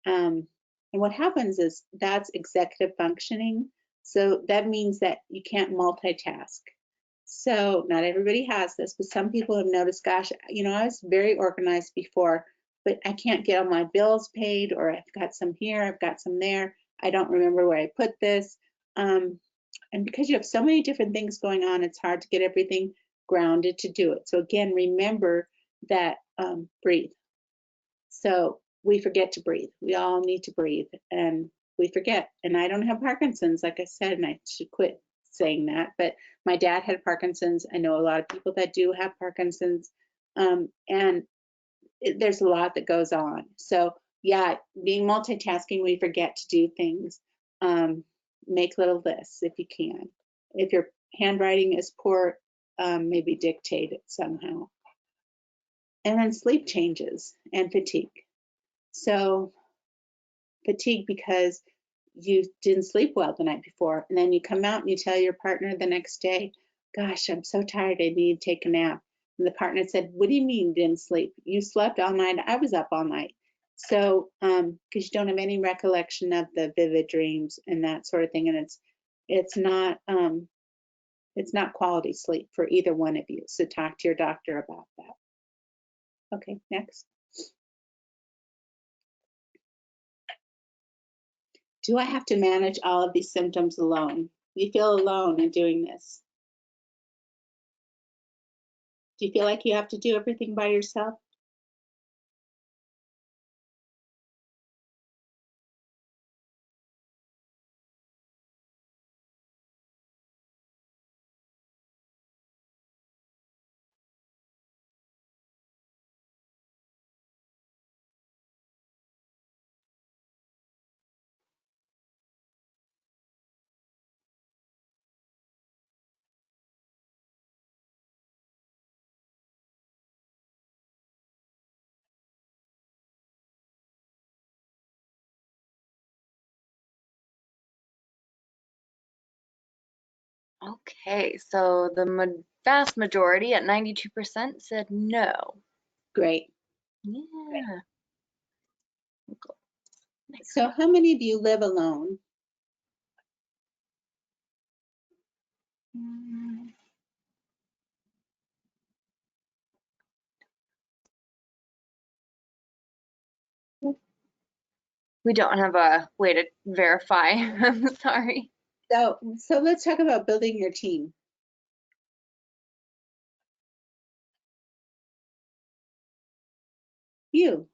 And what happens is that's executive functioning. So that means that you can't multitask. So not everybody has this, but some people have noticed, gosh, I was very organized before, but I can't get all my bills paid, or I've got some here, I've got some there. I don't remember where I put this. And because you have so many different things going on, it's hard to get everything grounded to do it. So again, remember that breathe. So we forget to breathe. We all need to breathe, and we forget. And I don't have Parkinson's, like I said, and I should quit saying that, but my dad had Parkinson's. I know a lot of people that do have Parkinson's, and there's a lot that goes on. So yeah, being multitasking, we forget to do things. Make little lists if you can. If your handwriting is poor, maybe dictate it somehow. And then sleep changes and fatigue. So fatigue because you didn't sleep well the night before, and then you come out and you tell your partner the next day, gosh, I'm so tired, I need to take a nap. And the partner said, what do you mean you didn't sleep? You slept all night. I was up all night. So because you don't have any recollection of the vivid dreams and that sort of thing, and it's not quality sleep for either one of you. So talk to your doctor about that. Okay, next. Do I have to manage all of these symptoms alone? Do you feel alone in doing this? Do you feel like you have to do everything by yourself? Okay, so the vast majority at 92% said no. Great. Yeah. Cool. Next. So how many of you live alone? Mm. We don't have a way to verify. I'm sorry. So let's talk about building your team. You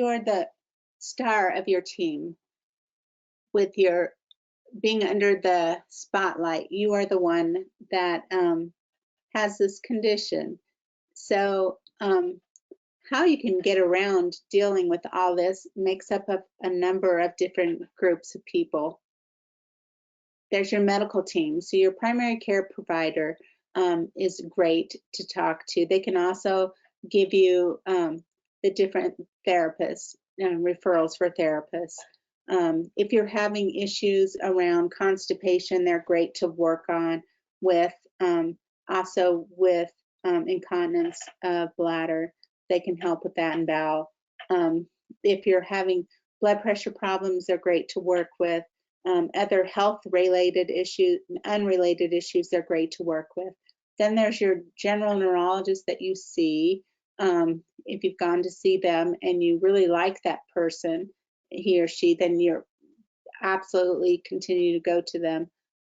are the star of your team with your being under the spotlight. You are the one that has this condition. So how you can get around dealing with all this makes up a number of different groups of people. There's your medical team. So your primary care provider is great to talk to. They can also give you the different therapists, referrals for therapists. If you're having issues around constipation, they're great to work on with, also with incontinence of bladder. They can help with that and bowel. If you're having blood pressure problems, they're great to work with. Other health-related issues, unrelated issues, they're great to work with. Then there's your general neurologist that you see. If you've gone to see them and you really like that person, he or she, then you're absolutely continue to go to them.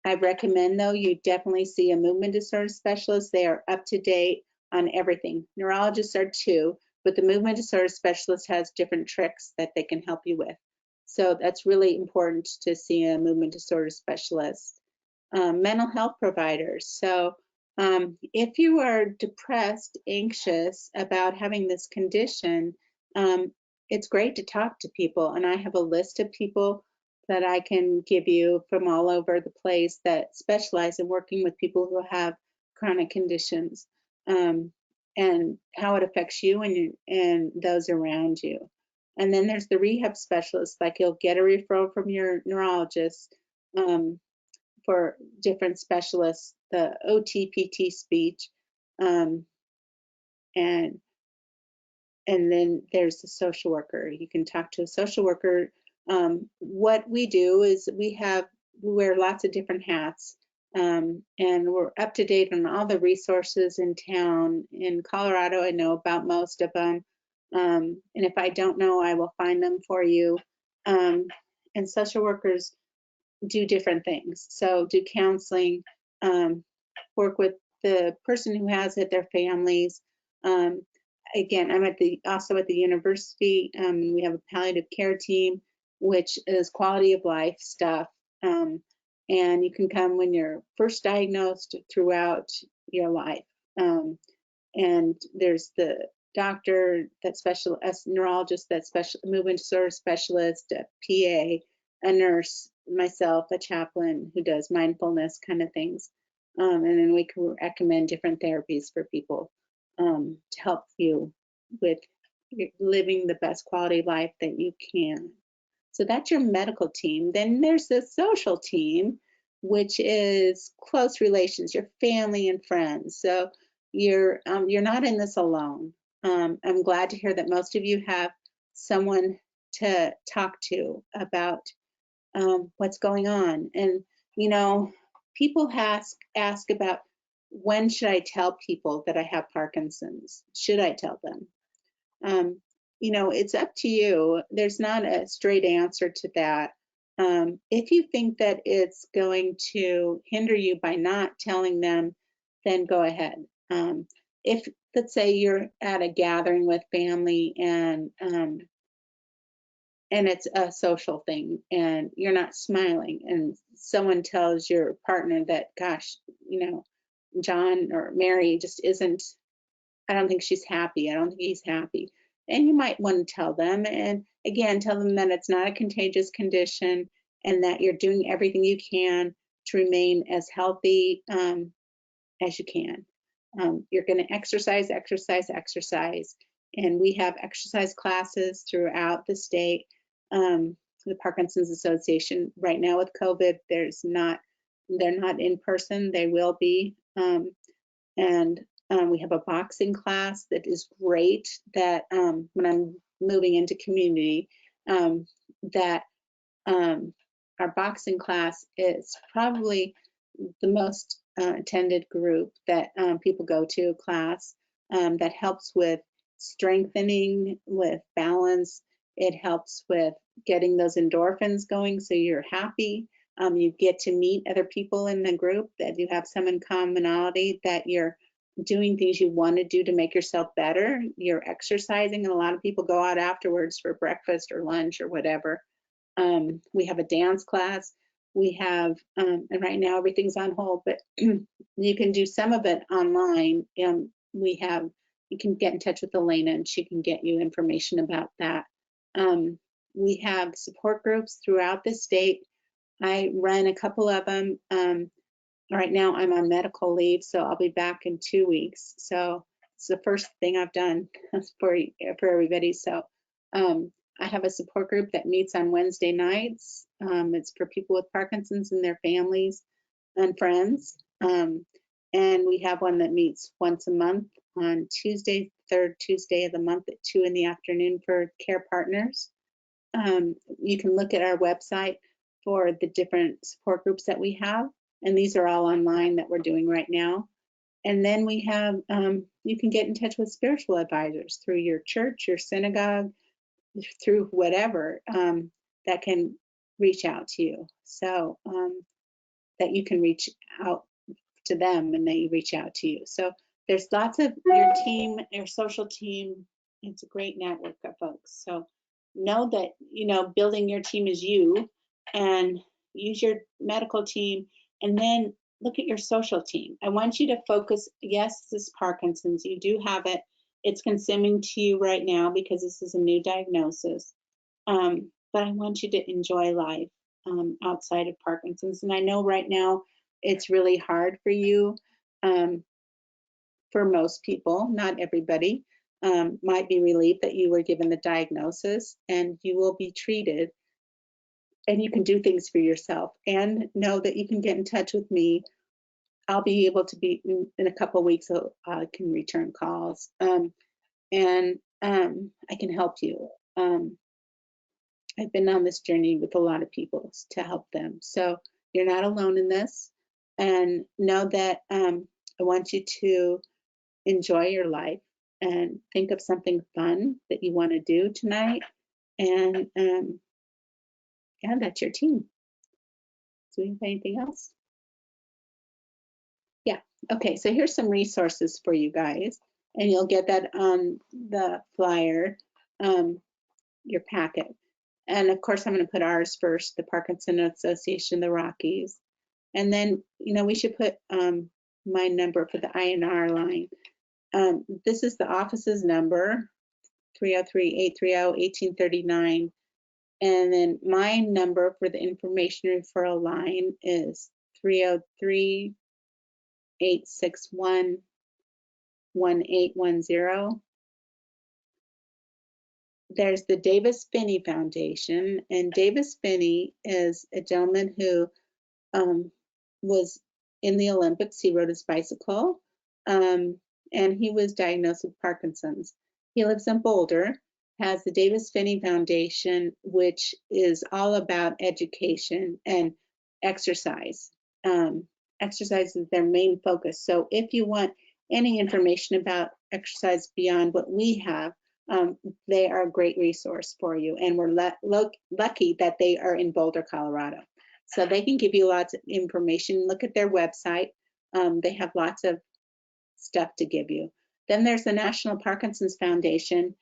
I recommend, though, you definitely see a movement disorder specialist. They are up to date on everything. Neurologists are too, but the movement disorder specialist has different tricks that they can help you with. So that's really important to see a movement disorder specialist. Mental health providers. So if you are depressed, anxious about having this condition, it's great to talk to people. And I have a list of people that I can give you from all over the place that specialize in working with people who have chronic conditions, and how it affects you and those around you. And then there's the rehab specialist, like you'll get a referral from your neurologist for different specialists, the OT, PT, speech, and then there's the social worker. You can talk to a social worker. What we do is we wear lots of different hats, and we're up to date on all the resources in town. In Colorado, I know about most of them. And if I don't know, I will find them for you. And social workers do different things. So do counseling, work with the person who has it, their families. Again, I'm also at the university. We have a palliative care team, which is quality of life stuff. And you can come when you're first diagnosed throughout your life. And there's the doctor, a neurologist, movement disorder specialist, a PA, a nurse, myself, a chaplain who does mindfulness kind of things. And then we can recommend different therapies for people to help you with living the best quality of life that you can. So that's your medical team. Then there's the social team, which is close relations, your family and friends. So you're not in this alone. I'm glad to hear that most of you have someone to talk to about what's going on. And people ask about, when should I tell people that I have Parkinson's? Should I tell them? It's up to you. There's not a straight answer to that. If you think that it's going to hinder you by not telling them, then go ahead. If, let's say, you're at a gathering with family and it's a social thing and you're not smiling, and someone tells your partner that, gosh, John or Mary just isn't, I don't think she's happy, I don't think he's happy. And you might want to tell them, and again, tell them that it's not a contagious condition and that you're doing everything you can to remain as healthy as you can. You're going to exercise, and we have exercise classes throughout the state. The Parkinson's Association, right now with COVID, there's not They're not in person, they will be. We have a boxing class that is great that when I'm moving into community, that our boxing class is probably the most attended group that people go to class that helps with strengthening, with balance. It helps with getting those endorphins going so you're happy. You get to meet other people in the group that you have some in commonality, that you're doing things you want to do to make yourself better. You're exercising, and a lot of people go out afterwards for breakfast or lunch or whatever. We have a dance class. We have, and right now everything's on hold, but you can do some of it online. You can get in touch with Elena and she can get you information about that. We have support groups throughout the state. I run a couple of them. Right now I'm on medical leave, so I'll be back in 2 weeks. So it's the first thing I've done for everybody. So I have a support group that meets on Wednesday nights. It's for people with Parkinson's and their families and friends. And we have one that meets once a month on Tuesday, third Tuesday of the month at 2 in the afternoon for care partners. You can look at our website for the different support groups that we have. And these are all online that we're doing right now. And then we have, you can get in touch with spiritual advisors through your church, your synagogue, through whatever that can reach out to you. So that you can reach out to them and they reach out to you. So there's lots of your team, your social team. It's a great network of folks. So know that, you know, building your team is you, and use your medical team, and then look at your social team. I want you to focus, yes, this is Parkinson's, you do have it. It's consuming to you right now because this is a new diagnosis. But I want you to enjoy life outside of Parkinson's. And I know right now it's really hard for you. For most people, not everybody, might be relieved that you were given the diagnosis and you will be treated and you can do things for yourself, and know that you can get in touch with me. I'll be able to be in a couple of weeks, so I can return calls, and I can help you. I've been on this journey with a lot of people to help them. So you're not alone in this, and know that I want you to enjoy your life and think of something fun that you want to do tonight. And yeah, that's your team. Do we have anything else? Yeah. Okay, so here's some resources for you guys, and you'll get that on the flyer, your packet. And of course, I'm going to put ours first, the Parkinson Association, the Rockies. And then, you know, we should put my number for the INR line. This is the office's number, 303-830-1839. And then my number for the information referral line is 303-861-1810. There's the Davis Finney Foundation, and Davis Finney is a gentleman who was in the Olympics. He rode his bicycle, and he was diagnosed with Parkinson's. He lives in Boulder, has the Davis Finney Foundation, which is all about education and exercise. Exercise is their main focus. So if you want any information about exercise beyond what we have, they are a great resource for you. And we're lucky that they are in Boulder, Colorado. So they can give you lots of information. Look at their website. They have lots of stuff to give you. Then there's the National Parkinson's Foundation.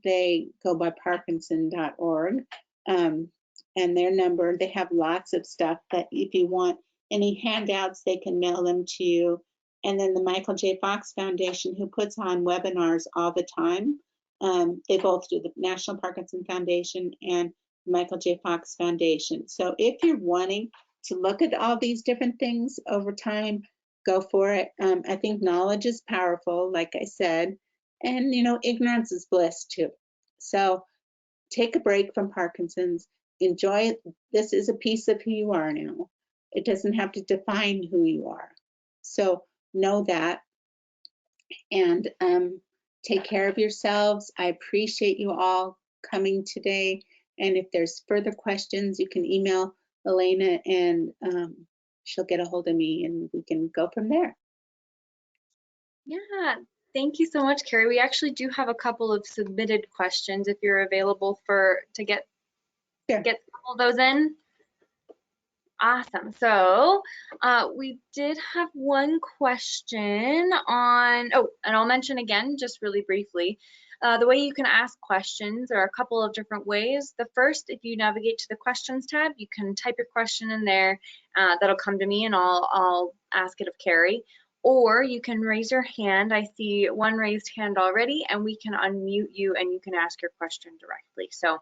They go by parkinson.org. And their number, they have lots of stuff that if you want any handouts, they can mail them to you. And then the Michael J. Fox Foundation, who puts on webinars all the time. They both do, the National Parkinson Foundation and Michael J. Fox Foundation. So if you're wanting to look at all these different things over time, go for it. I think knowledge is powerful, like I said, and you know, ignorance is bliss too. So take a break from Parkinson's, enjoy it. This is a piece of who you are now. It doesn't have to define who you are. So know that, and take care of yourselves. I appreciate you all coming today. And if there's further questions, you can email Elena, and she'll get a hold of me, and we can go from there. Yeah, thank you so much, Cari. We actually do have a couple of submitted questions if you're available to get Sure. get all those in. Awesome. So we did have one question on, oh, and I'll mention again, just really briefly, the way you can ask questions. There are a couple of different ways. The first, if you navigate to the questions tab, you can type your question in there. That'll come to me and I'll ask it of Cari. Or you can raise your hand. I see one raised hand already, and we can unmute you and you can ask your question directly. So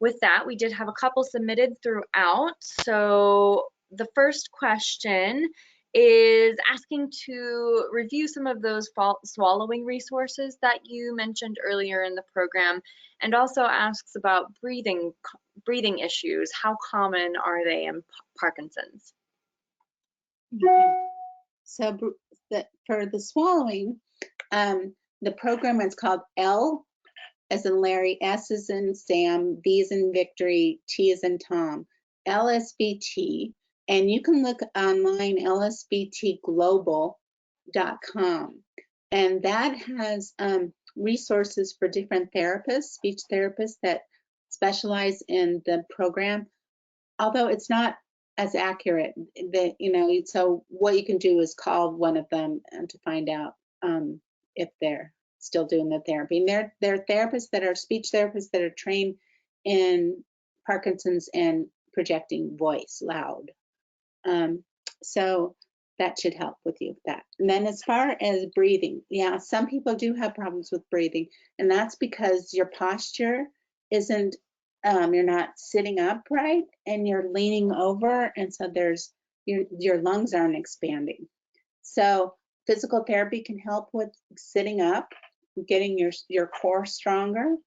with that, we did have a couple submitted throughout. So the first question is asking to review some of those swallowing resources that you mentioned earlier in the program, and also asks about breathing issues. How common are they in Parkinson's? So for the swallowing, the program is called L as in Larry, S as in Sam, V as in Victory, T as in Tom, LSVT. And you can look online, lsvtglobal.com. And that has resources for different therapists, speech therapists that specialize in the program, although it's not as accurate. That, you know, so what you can do is call one of them to find out if they're still doing the therapy. And they're therapists that are speech therapists that are trained in Parkinson's and projecting voice loud. So that should help with you with that. And then as far as breathing, yeah, some people do have problems with breathing, and that's because your posture isn't, you're not sitting upright and you're leaning over, and so your lungs aren't expanding. So physical therapy can help with sitting up, getting your core stronger.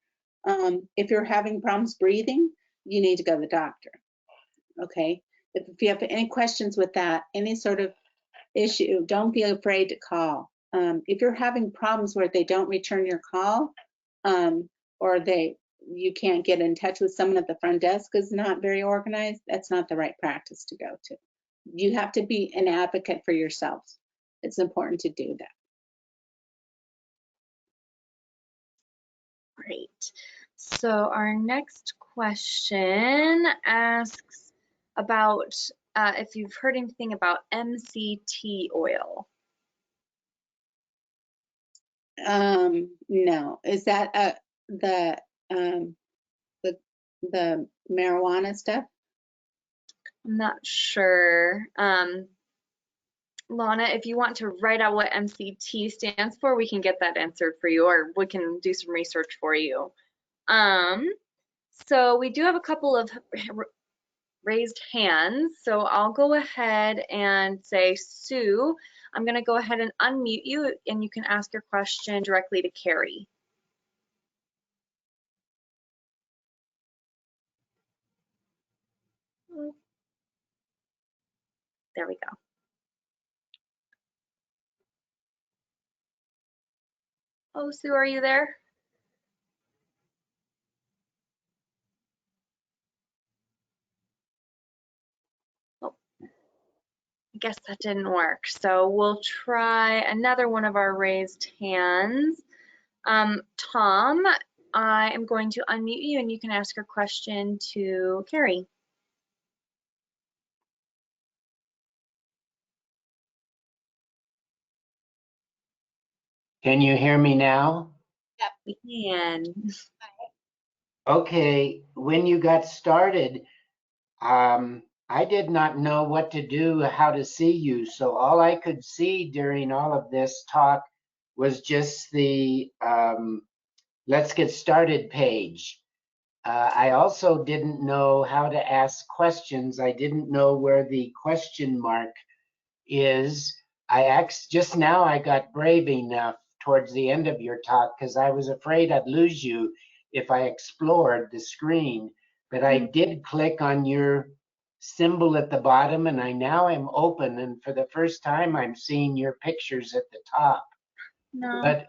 If you're having problems breathing, you need to go to the doctor. Okay. If you have any questions with that, any sort of issue, don't be afraid to call. If you're having problems where they don't return your call, or you can't get in touch with someone at the front desk is not very organized, that's not the right practice to go to. You have to be an advocate for yourselves. It's important to do that. Great. So our next question asks about if you've heard anything about MCT oil. No. Is that the marijuana stuff? I'm not sure. Lana, if you want to write out what MCT stands for, we can get that answered for you, or we can do some research for you. So we do have a couple of raised hands. So I'll go ahead and say, Sue, I'm going to go ahead and unmute you, and you can ask your question directly to Cari. There we go. Oh, Sue, are you there? Oh, I guess that didn't work. So we'll try another one of our raised hands. Tom, I am going to unmute you, and you can ask your question to Cari. Can you hear me now? Yep, we can. Okay, when you got started, I did not know what to do, how to see you. So all I could see during all of this talk was just the Let's Get Started page. I also didn't know how to ask questions. I didn't know where the question mark is. Just now I got brave enough towards the end of your talk because I was afraid I'd lose you if I explored the screen. But I did click on your symbol at the bottom, and I now am open, and for the first time I'm seeing your pictures at the top. No. But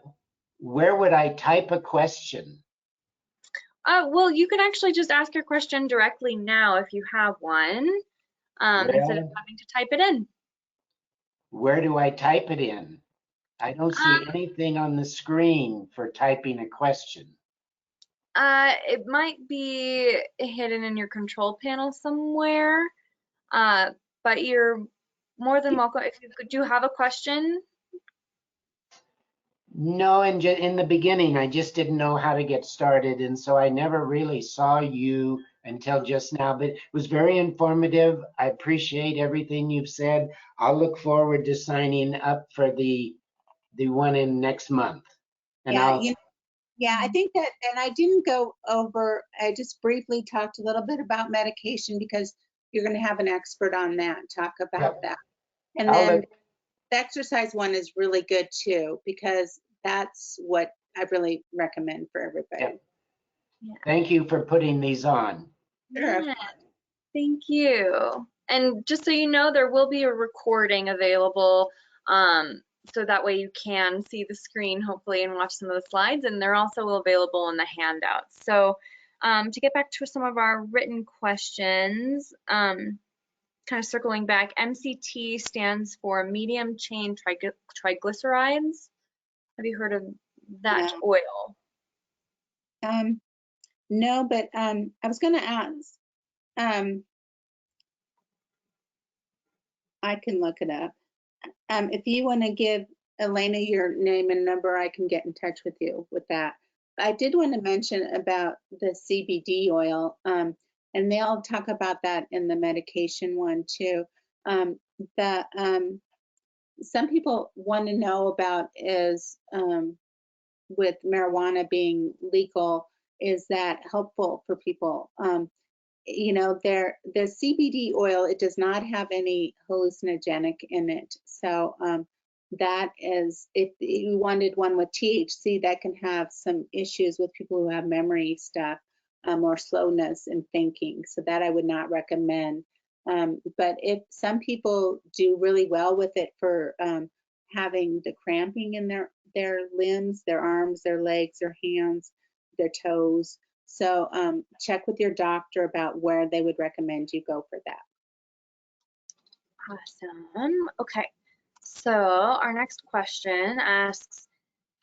where would I type a question? Well, you can actually just ask your question directly now if you have one, instead of Well, having to type it in. where do I type it in? I don't see anything on the screen for typing a question. It might be hidden in your control panel somewhere, but you're more than welcome. If you do have a question, No, in the beginning, I just didn't know how to get started, and so I never really saw you until just now. But it was very informative. I appreciate everything you've said. I'll look forward to signing up for the one in next month. And Yeah, yeah, I think that, and I didn't go over, I just briefly talked a little bit about medication because you're going to have an expert on that, talk about Yep. that. And I'll then look. the exercise one is really good too, because that's what I really recommend for everybody. Yep. Thank you for putting these on. Sure. yeah, thank you. And just so you know, there will be a recording available, so that way you can see the screen hopefully and watch some of the slides, and they're also available in the handouts. So to get back to some of our written questions, kind of circling back, MCT stands for medium chain triglycerides. Have you heard of that No. oil? No, but I was going to ask, I can look it up. If you want to give Elena your name and number, I can get in touch with you with that. I did want to mention about the CBD oil, and they'll talk about that in the medication one too. Some people want to know about is with marijuana being legal, is that helpful for people? You know, the CBD oil, it does not have any hallucinogenic in it. So that is, if you wanted one with THC, that can have some issues with people who have memory stuff or slowness in thinking. So that I would not recommend. But if some people do really well with it for having the cramping in their limbs, their arms, their legs, their hands, their toes. So check with your doctor about where they would recommend you go for that. Awesome. Okay. So our next question asks,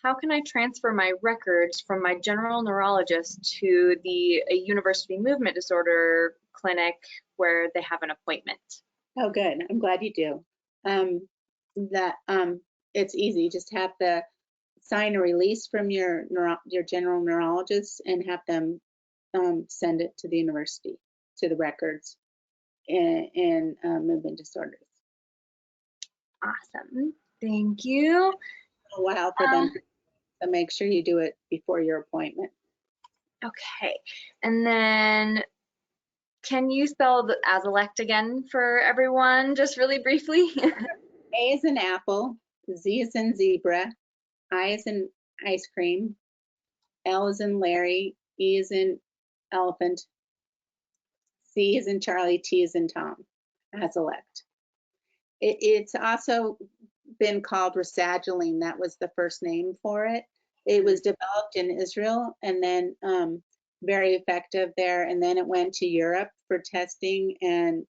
how can I transfer my records from my general neurologist to the university movement disorder clinic where they have an appointment? Oh, good. I'm glad you do. It's easy. Just have the sign a release from your general neurologist and have them send it to the university, to the records in movement disorders. Awesome. Thank you. A while for them to make sure you do it before your appointment. Okay. And then can you spell the Azilect again for everyone, just really briefly? A is in apple, Z is in zebra, I is in ice cream, L is in Larry, E is in elephant, C is in Charlie, T is in Tom, Azilect. It's also been called rasagiline. That was the first name for it. It was developed in Israel and then very effective there. And then it went to Europe for testing, and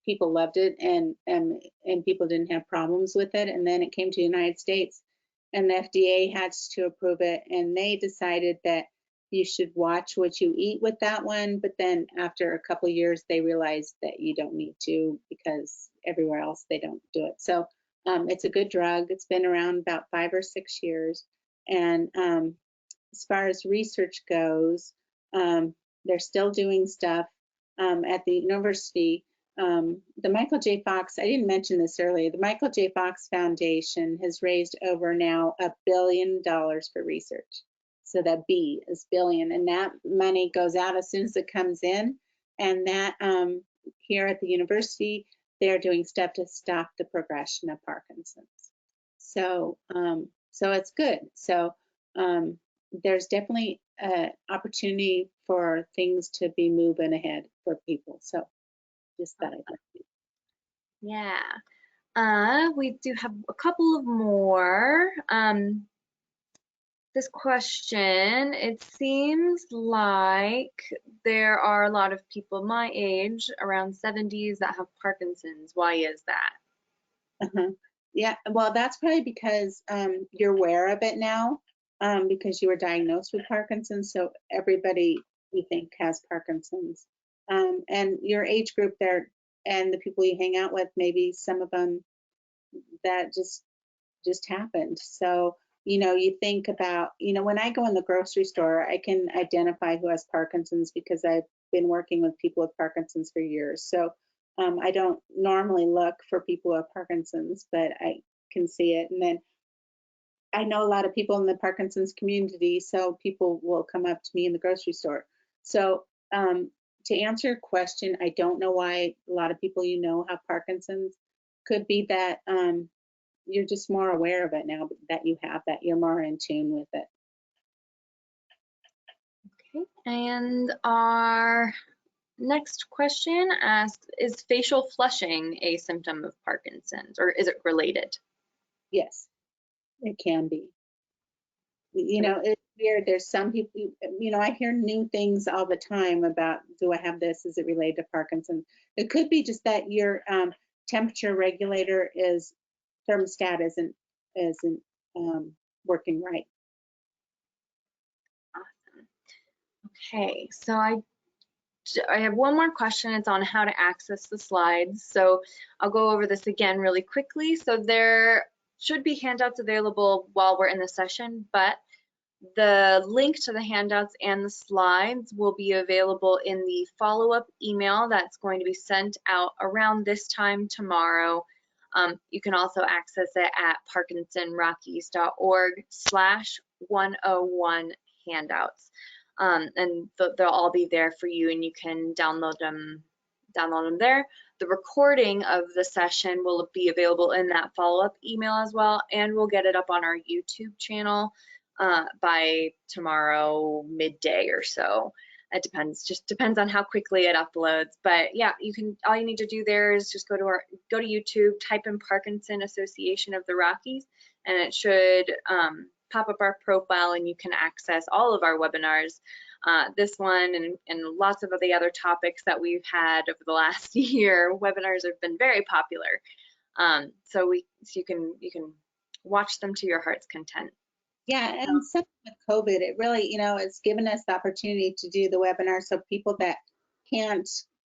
people loved it, and people didn't have problems with it. And then it came to the United States, and the FDA had to approve it, and they decided that you should watch what you eat with that one. But then after a couple of years, they realized that you don't need to, because everywhere else they don't do it. So it's a good drug. It's been around about 5 or 6 years. And as far as research goes, they're still doing stuff at the university. The Michael J. Fox, I didn't mention this earlier, the Michael J. Fox Foundation has raised over now $1 billion for research. So that B is billion, and that money goes out as soon as it comes in. And that here at the university, they're doing stuff to stop the progression of Parkinson's. So, so it's good. So there's definitely opportunity for things to be moving ahead for people. So just that. Yeah. We do have a couple of more. This question, it seems like there are a lot of people my age, around 70s, that have Parkinson's. Why is that? Yeah, well, that's probably because you're aware of it now, because you were diagnosed with Parkinson's. So everybody you think has Parkinson's, and your age group there and the people you hang out with, maybe some of them that just happened. So you think about, when I go in the grocery store, I can identify who has Parkinson's because I've been working with people with Parkinson's for years. So I don't normally look for people who have Parkinson's, but I can see it. And then I know a lot of people in the Parkinson's community, so people will come up to me in the grocery store. So to answer your question, I don't know why a lot of people have Parkinson's. Could be that you're just more aware of it now that you have that, you're more in tune with it. Okay, and our next question asks, is facial flushing a symptom of Parkinson's, or is it related? Yes, it can be. It's weird. There's some people, I hear new things all the time about, do I have this? Is it related to Parkinson's? It could be just that your temperature regulator thermostat isn't working right. Awesome. Okay, so I have one more question. It's on how to access the slides. So I'll go over this again really quickly. So there should be handouts available while we're in the session, but the link to the handouts and the slides will be available in the follow-up email that's going to be sent out around this time tomorrow. You can also access it at parkinsonrockies.org/101 handouts. And they'll all be there for you, and you can download them there. The recording of the session will be available in that follow-up email as well, and we'll get it up on our YouTube channel by tomorrow midday or so. It just depends on how quickly it uploads. But yeah, all you need to do there is just go to YouTube, type in Parkinson Association of the Rockies, and it should pop up our profile, and you can access all of our webinars. This one and lots of the other topics that we've had over the last year. Webinars have been very popular, so you can watch them to your heart's content. Yeah, and some with COVID, it really, it's given us the opportunity to do the webinar, so people that can't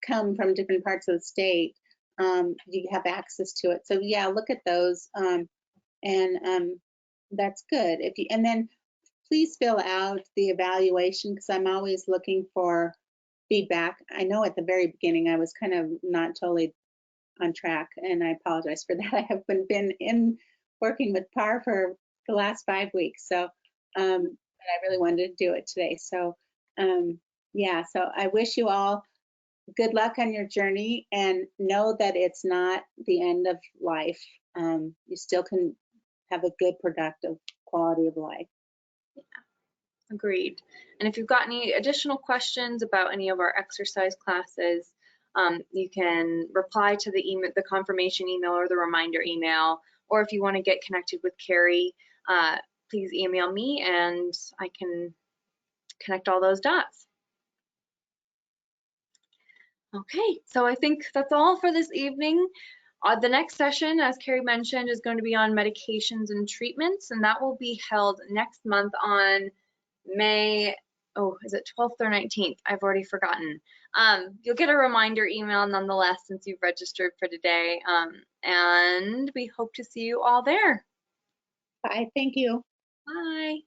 come from different parts of the state, you have access to it. So yeah, look at those, and that's good. And then please fill out the evaluation, because I'm always looking for feedback. I know at the very beginning I was kind of not totally on track, and I apologize for that. I have been working with PAR for the last 5 weeks, so but I really wanted to do it today. So yeah, so I wish you all good luck on your journey, and know that it's not the end of life. You still can have a good, productive quality of life. Yeah, agreed. And if you've got any additional questions about any of our exercise classes, you can reply to the confirmation email or the reminder email, or if you want to get connected with Cari, please email me and I can connect all those dots. Okay, so I think that's all for this evening. The next session, as Cari mentioned, is going to be on medications and treatments, and that will be held next month on May, is it 12th or 19th? I've already forgotten. You'll get a reminder email nonetheless since you've registered for today, and we hope to see you all there. Bye, thank you. Bye.